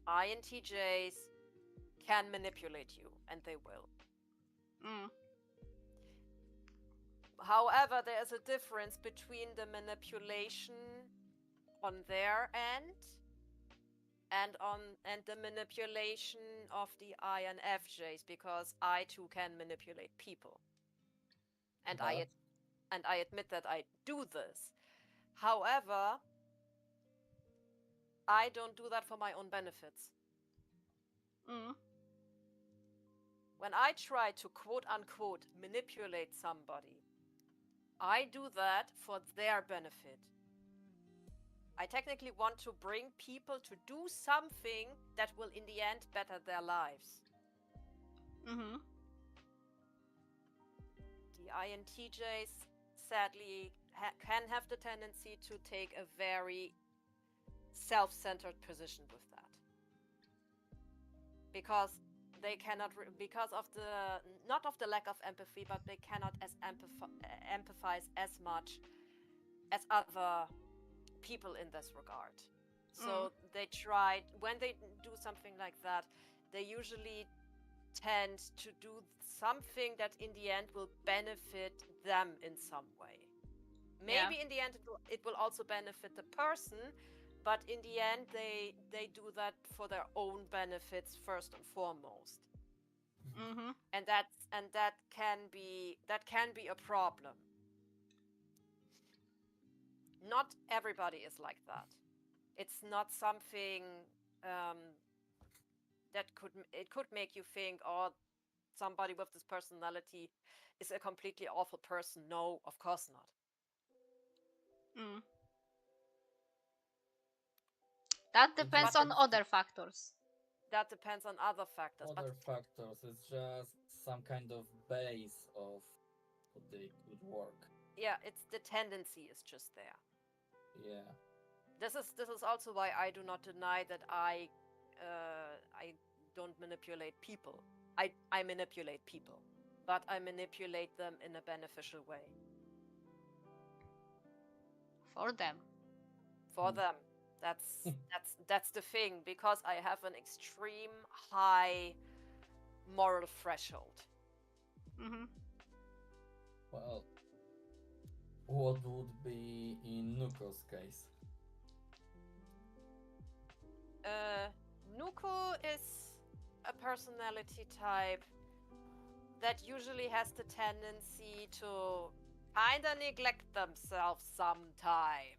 INTJs can manipulate you, and they will. However, there is a difference between the manipulation on their end and the manipulation of the INFJs, because I too can manipulate people. And I admit that I do this. However, I don't do that for my own benefits. When I try to quote unquote manipulate somebody, I do that for their benefit. I technically want to bring people to do something that will in the end better their lives. The INTJs sadly can have the tendency to take a very self-centered position with that, because they cannot, because of the not of the lack of empathy, but they cannot empathize as much as other people in this regard. So they try, when they do something like that, they usually tend to do something that in the end will benefit them in some way. Maybe in the end it will also benefit the person, but in the end they do that for their own benefits first and foremost. And that can be a problem. Not everybody is like that. It's not something that could make you think, oh, somebody with this personality is a completely awful person. No, of course not. That depends on other factors. That depends on other factors. Other factors. It's just some kind of base of what they could work. Yeah, it's the tendency is just there. Yeah. This is also why I do not deny that I don't manipulate people. I manipulate people, but I manipulate them in a beneficial way. For them. For them. That's the thing, because I have an extreme high moral threshold. Well, what would be in Nuko's case? Nuko is a personality type that usually has the tendency to kinda neglect themselves sometimes.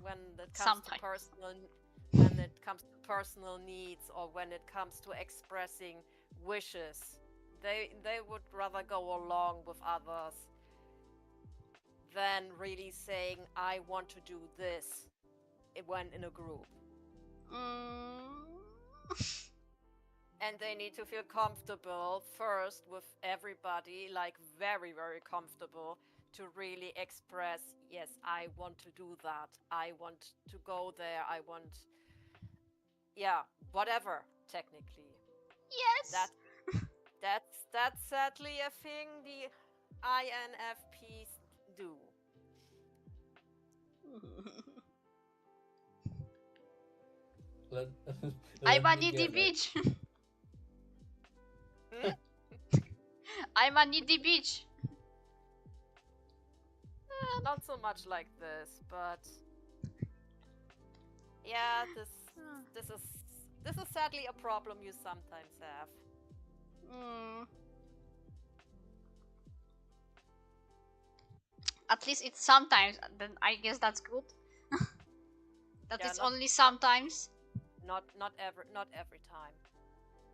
When it comes to personal needs, or when it comes to expressing wishes, they would rather go along with others than really saying, I want to do this when in a group. And they need to feel comfortable first with everybody, like very, very comfortable, to really express, yes, I want to do that. I want to go there. I want, whatever, technically. Yes. That's sadly a thing the INFPs do. I'm a needy bitch. I'm a needy bitch. Not so much like this, but yeah, this is sadly a problem you sometimes have. At least it's sometimes. Then I guess that's good. It's only sometimes. Not every time.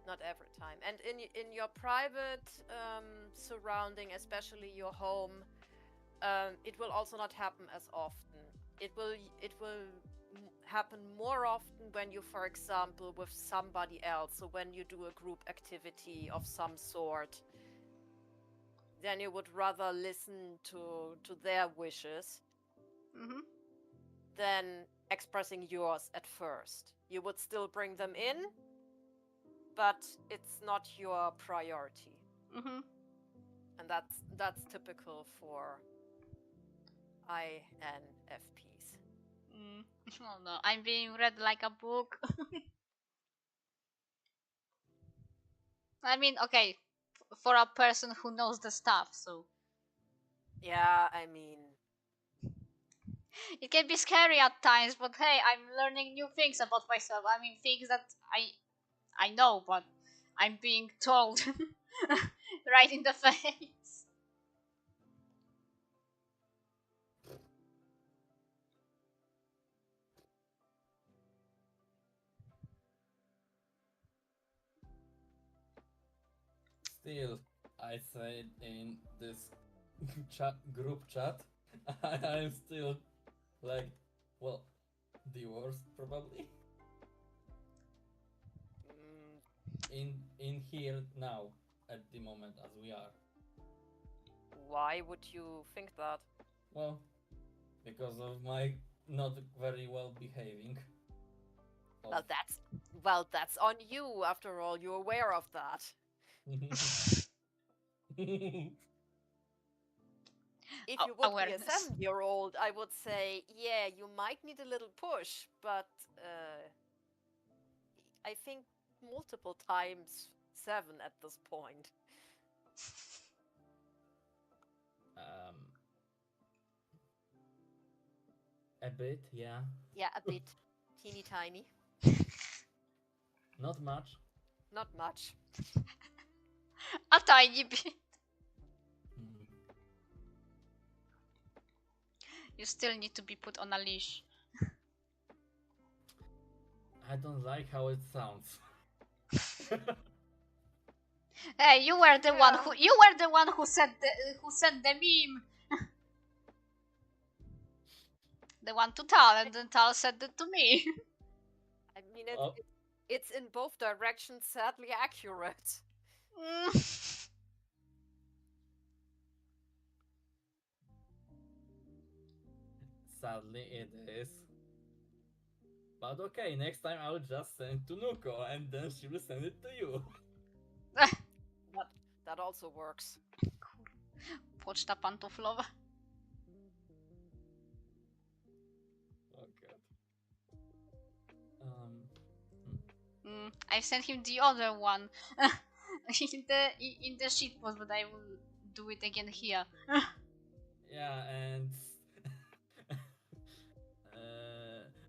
Not every time. And in your private surrounding, especially your home, it will also not happen as often. It will happen more often when you, for example, with somebody else. So when you do a group activity of some sort, then you would rather listen to their wishes than expressing yours at first. You would still bring them in, but it's not your priority. And that's typical for INFPs. Oh no, I'm being read like a book. I mean, okay, for a person who knows the stuff, so Yeah, I mean, it can be scary at times. But hey, I'm learning new things about myself. I mean, things that I know, but I'm being told right in the face. Still, I said in this group chat, I'm still like, well, the worst probably mm, in here now at the moment as we are. why would you think that? Well, because of my not very well behaving. Well, that's on you. After all, you're aware of that. If you would be a Awareness. 7-year-old, I would say, yeah, you might need a little push, but I think multiple times 7 at this point. um, a bit, yeah. Yeah, a bit. Teeny tiny. Not much. Not much. A tiny bit. Mm. You still need to be put on a leash. I don't like how it sounds. Hey, you were the one who said who sent the meme. The one to Tal, and then Tal said it to me. I mean, Oh, it's in both directions sadly accurate. sadly it is. But okay, next time I will just send to Nuko and then she will send it to you. That also works. Poczta pantoflowa. Oh god. I sent him the other one in the shitpost, but I will do it again here. Yeah,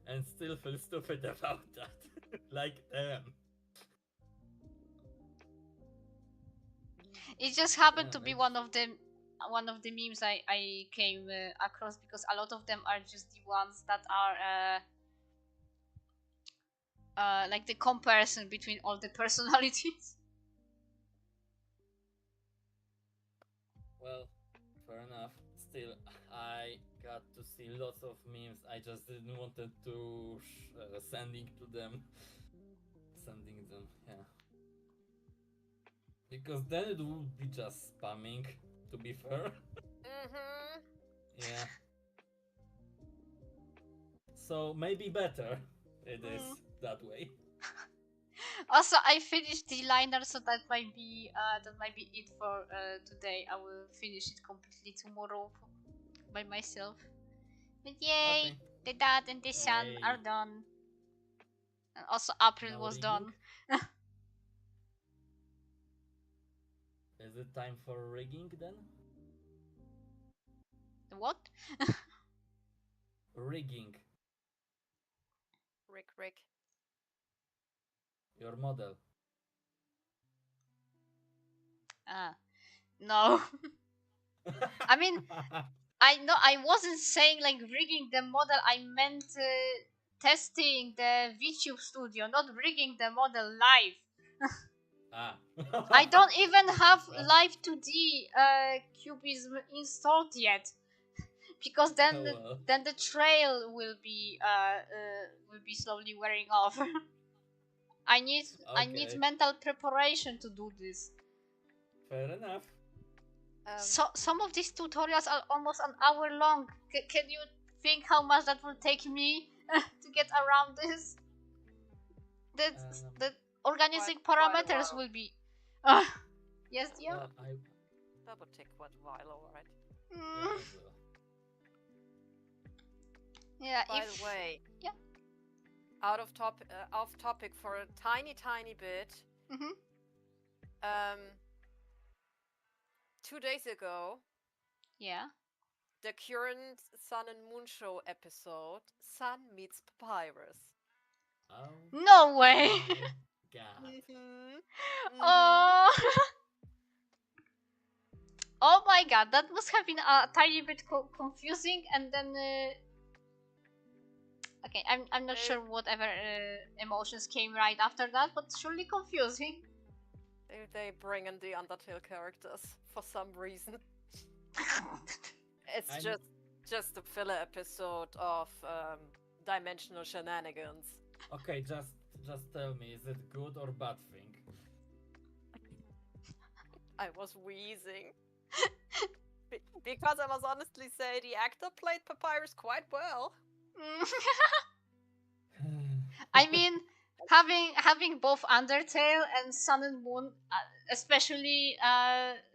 and still feel stupid about that. Like them. It just happened Yeah, to be one of the memes I came across, because a lot of them are just the ones that are like the comparison between all the personalities. well, fair enough. Still, I got to see lots of memes. I just didn't wanted to sending to them, sending them. Yeah, because then it would be just spamming. To be fair. Mm-hmm. Yeah. So maybe better it is that way. Also, I finished the liner, so that might be it for today. I will finish it completely tomorrow by myself. But yay, Okay. the dad and the son are Yay. done. And also, April Now was rigging. done. Is it time for rigging then? What? Rigging. Rick. Your model. No. I mean, I know I wasn't saying like rigging the model. I meant testing the VTube studio, not rigging the model live. Ah. I don't even have Well, Live 2D cubism installed yet, because oh well. then the trail will be slowly wearing off. I need Okay. mental preparation to do this. Fair enough. So some of these tutorials are almost an hour long. Can you think how much that will take me to get around this? The organizing Quite a parameters while. will be. Yes, dear. Well, That would take quite a while, alright. yeah, it will. Yeah. By the way, Yeah. off topic for a tiny bit. Mm-hmm. 2 days ago, Yeah. the current Sun and Moon show episode, Sun meets Papyrus. Oh. No way. My God. Oh. Oh my god, that must have been a tiny bit confusing, and then okay, I'm not sure whatever emotions came right after that, but surely confusing. They bring in the Undertale characters for some reason. It's just a filler episode of dimensional shenanigans. Okay, just tell me, is it good or bad thing? I was wheezing. Because I must honestly say the actor played Papyrus quite well. I mean, having both Undertale and Sun and Moon, especially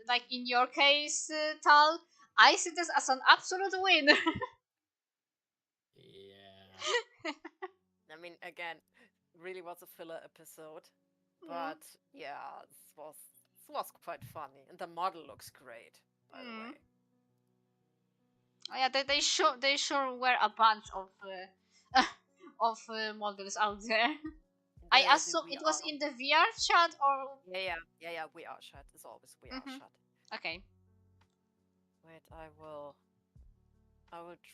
like in your case, Tal, I see this as an absolute win. Yeah. I mean, again, really was a filler episode, Mm. but yeah, this was quite funny, and the model looks great, by the way. Oh, yeah, they sure were a bunch of of models out there. I assume it was in the VR chat, or yeah, VR chat is always VR chat. Okay. Wait, I will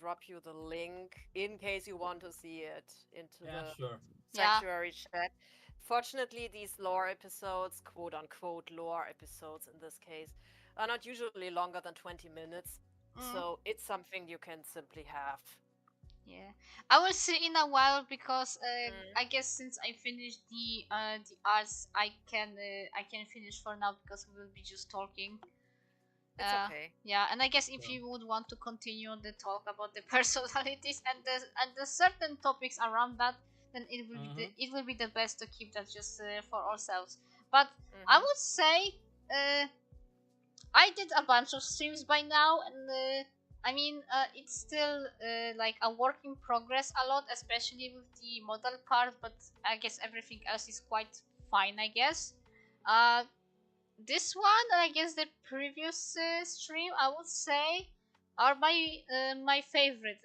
drop you the link in case you want to see it into the Sanctuary chat. Fortunately, these lore episodes, quote unquote lore episodes in this case, are not usually longer than 20 minutes. So it's something you can simply have. Yeah, I will see in a while, because I guess since I finished the arts, I can finish for now, because we will be just talking. It's okay. Yeah, and I guess if you would want to continue the talk about the personalities and the certain topics around that, then it will be the best to keep that just for ourselves. But I would say I did a bunch of streams by now, and I mean it's still like a work in progress a lot, especially with the model part. But I guess everything else is quite fine, I guess. This one, and I guess the previous stream, I would say, are my favorite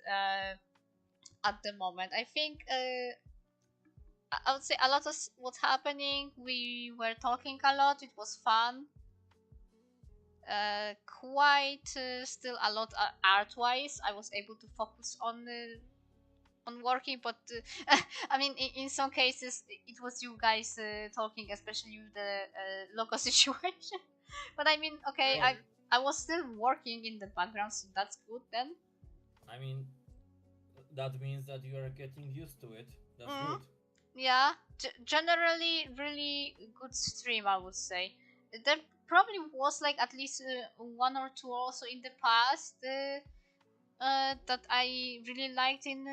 at the moment. I think I would say a lot of what's happening. We were talking a lot. It was fun. Quite still a lot art-wise. I was able to focus on working, but I mean, in some cases, it was you guys talking, especially with the local situation. But I mean, okay, I was still working in the background, so that's good then. I mean, that means that you are getting used to it. That's good. Yeah, generally really good stream, I would say. There probably was like at least one or two also in the past that I really liked in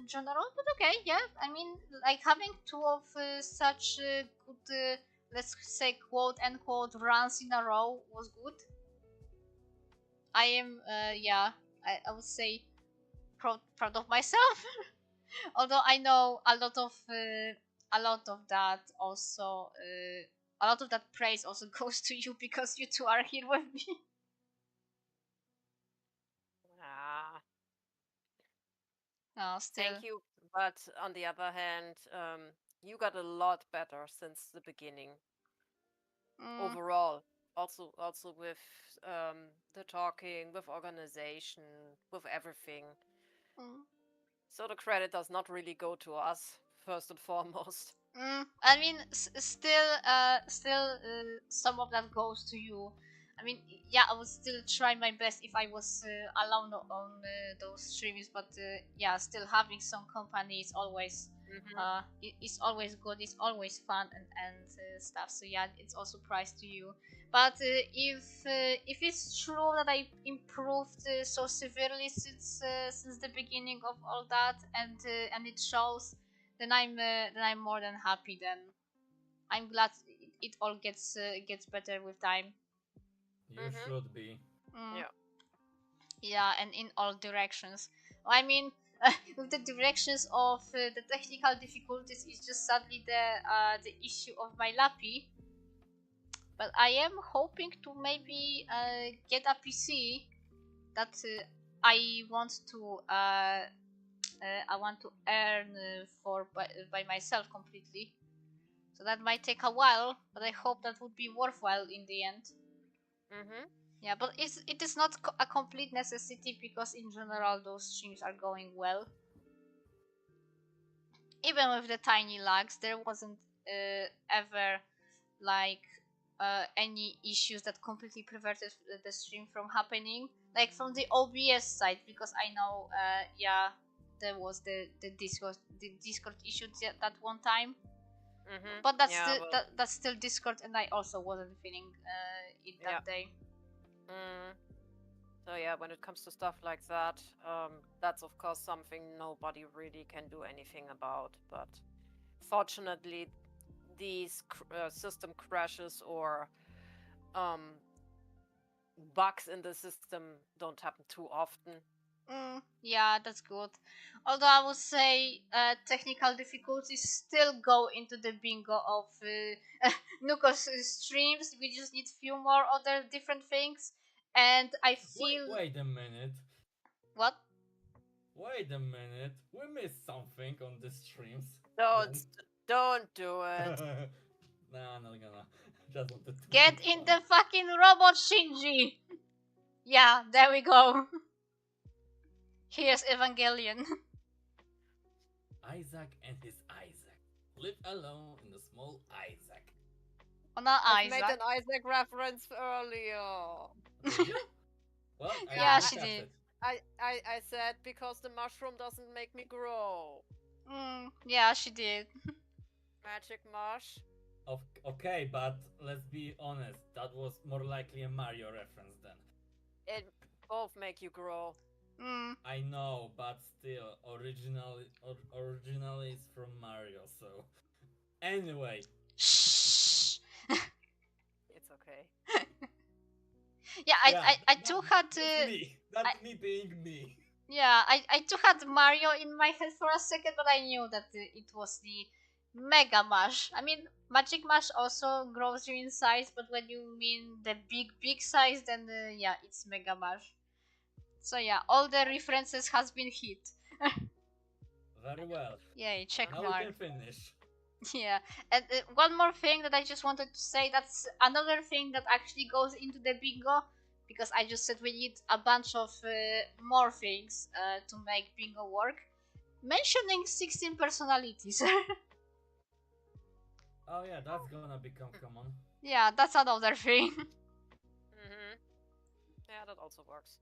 general. But okay, yeah, I mean, like having two of such good, let's say, quote unquote runs in a row was good. I am, yeah, I would say proud of myself. Although I know a lot of that also, a lot of that praise also goes to you, because you two are here with me. Still. Thank you, but on the other hand, you got a lot better since the beginning. Overall, also with the talking, with organization, with everything. So the credit does not really go to us first and foremost. I mean, still, some of that goes to you. I mean, yeah, I would still try my best if I was alone on those streams, but yeah, still having some company is always it's always good. It's always fun and stuff. So yeah, it's also price to you. But if it's true that I improved so severely since the beginning of all that, and it shows, then I'm more than happy. Then I'm glad it all gets better with time. You should be. Yeah, and in all directions. I mean, with the directions of the technical difficulties, is just sadly the issue of my lappy. But I am hoping to maybe get a PC that I want to earn for by myself completely. So that might take a while, but I hope that would be worthwhile in the end. Yeah, but it is not a complete necessity because in general those streams are going well. Even with the tiny lags, there wasn't ever like any issues that completely prevented the stream from happening, like from the OBS side, because I know yeah, there was the Discord issue that one time. But that's yeah, still that's still Discord, and I also wasn't feeling it that day. So yeah, when it comes to stuff like that, that's of course something nobody really can do anything about. But fortunately, these system crashes or bugs in the system don't happen too often. Yeah, that's good. Although I would say technical difficulties still go into the bingo of Nuko's streams. We just need few more other different things, and I feel. Wait a minute. What? Wait a minute. We missed something on the streams. Don't do it. Nah, not gonna. Just wanted to Get in the fucking robot, Shinji. Yeah, there we go. Here's Evangelion. Isaac and his Isaac live alone in the small Isaac. Oh, not I Isaac. made an Isaac reference earlier. Did you? Well, yeah, she did. It. I said because the mushroom doesn't make me grow. Yeah, she did. Magic mush. Okay, but let's be honest. That was more likely a Mario reference then. It both make you grow. I know, but still, originally it's from Mario. So, anyway. Shh. It's okay. Yeah, I too had That's me being me. Yeah, I too had Mario in my head for a second, but I knew that it was the Mega Mash. I mean, Magic Mash also grows you in size, but when you mean the big size, then yeah, it's Mega Mash. So yeah, all the references has been hit. Very well. Yay, check now mark. We can finish. Yeah, and one more thing that I just wanted to say, that's another thing that actually goes into the bingo, because I just said we need a bunch of more things to make bingo work. Mentioning 16 personalities. Oh yeah, that's gonna become common. Yeah, that's another thing. Yeah, that also works.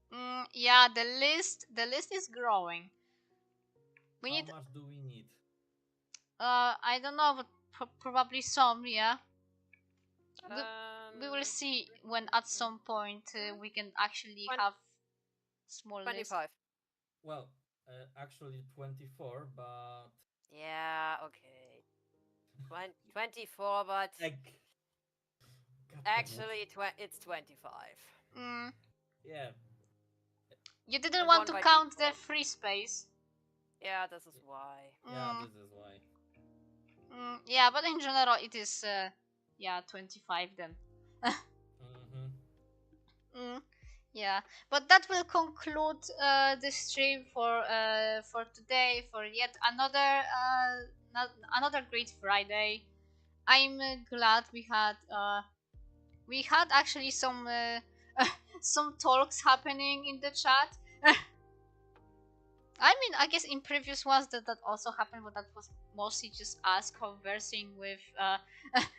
Yeah, the list is growing. How much do we need? I don't know, but probably some, yeah. We will see when at some point we can actually have small 25. list. Well, actually 24, but yeah, okay. 24, but actually it's 25. Yeah. You didn't want to count the free space. Yeah, this is why. Yeah, this is why. Yeah, but in general it is yeah, 25 then. Yeah, but that will conclude the stream for today, for yet another great Friday. I'm glad we had actually some some talks happening in the chat. I mean, I guess in previous ones that also happened, but that was mostly just us conversing with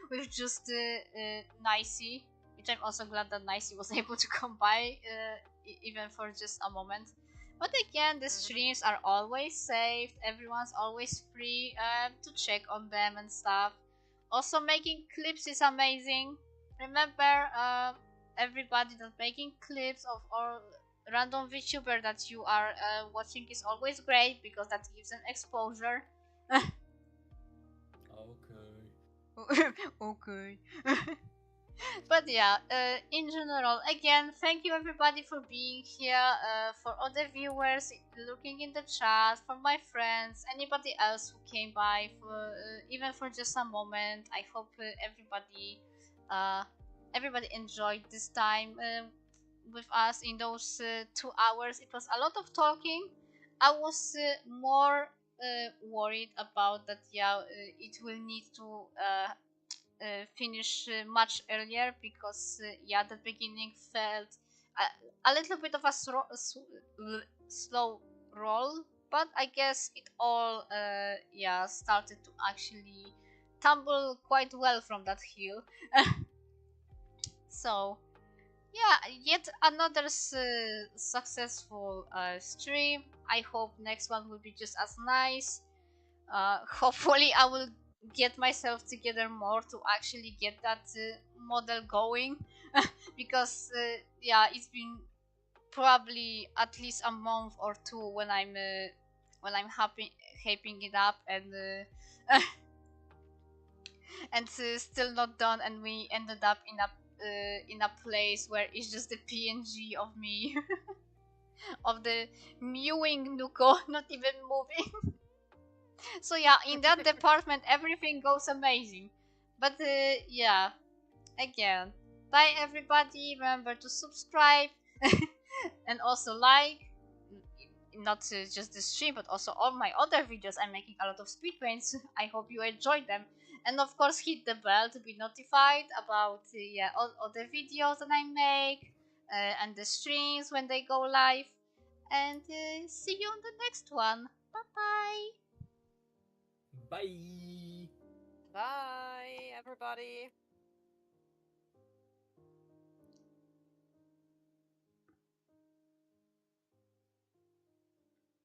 with just Nicey, which I'm also glad that Nicey was able to come by even for just a moment. But again, the streams are always saved. Everyone's always free to check on them and stuff. Also, making clips is amazing. Remember, everybody that making clips of or random VTuber that you are watching is always great because that gives an exposure. Okay. Okay. But yeah, in general, again, thank you everybody for being here, for all the viewers looking in the chat, for my friends, anybody else who came by for even for just a moment. I hope everybody enjoyed this time with us in those 2 hours. It was a lot of talking. I was more worried about that. Yeah, it will need to finish much earlier because yeah, the beginning felt a little bit of a slow roll, but I guess it all yeah, started to actually tumble quite well from that hill. So yeah, yet another successful stream. I hope next one will be just as nice. Hopefully I will get myself together more to actually get that model going. Because yeah, it's been probably at least a month or two when I'm happy hyping it up, and still not done, and we ended up in a place where it's just the PNG of me of the mewing Nuko, not even moving. So yeah, in that department everything goes amazing. But yeah, again, bye everybody. Remember to subscribe and also like, not just the stream but also all my other videos. I'm making a lot of speed paints. I hope you enjoyed them, and of course hit the bell to be notified about yeah, all the videos that I make, and the streams when they go live. And see you on the next one. Bye bye. Bye. Bye, everybody.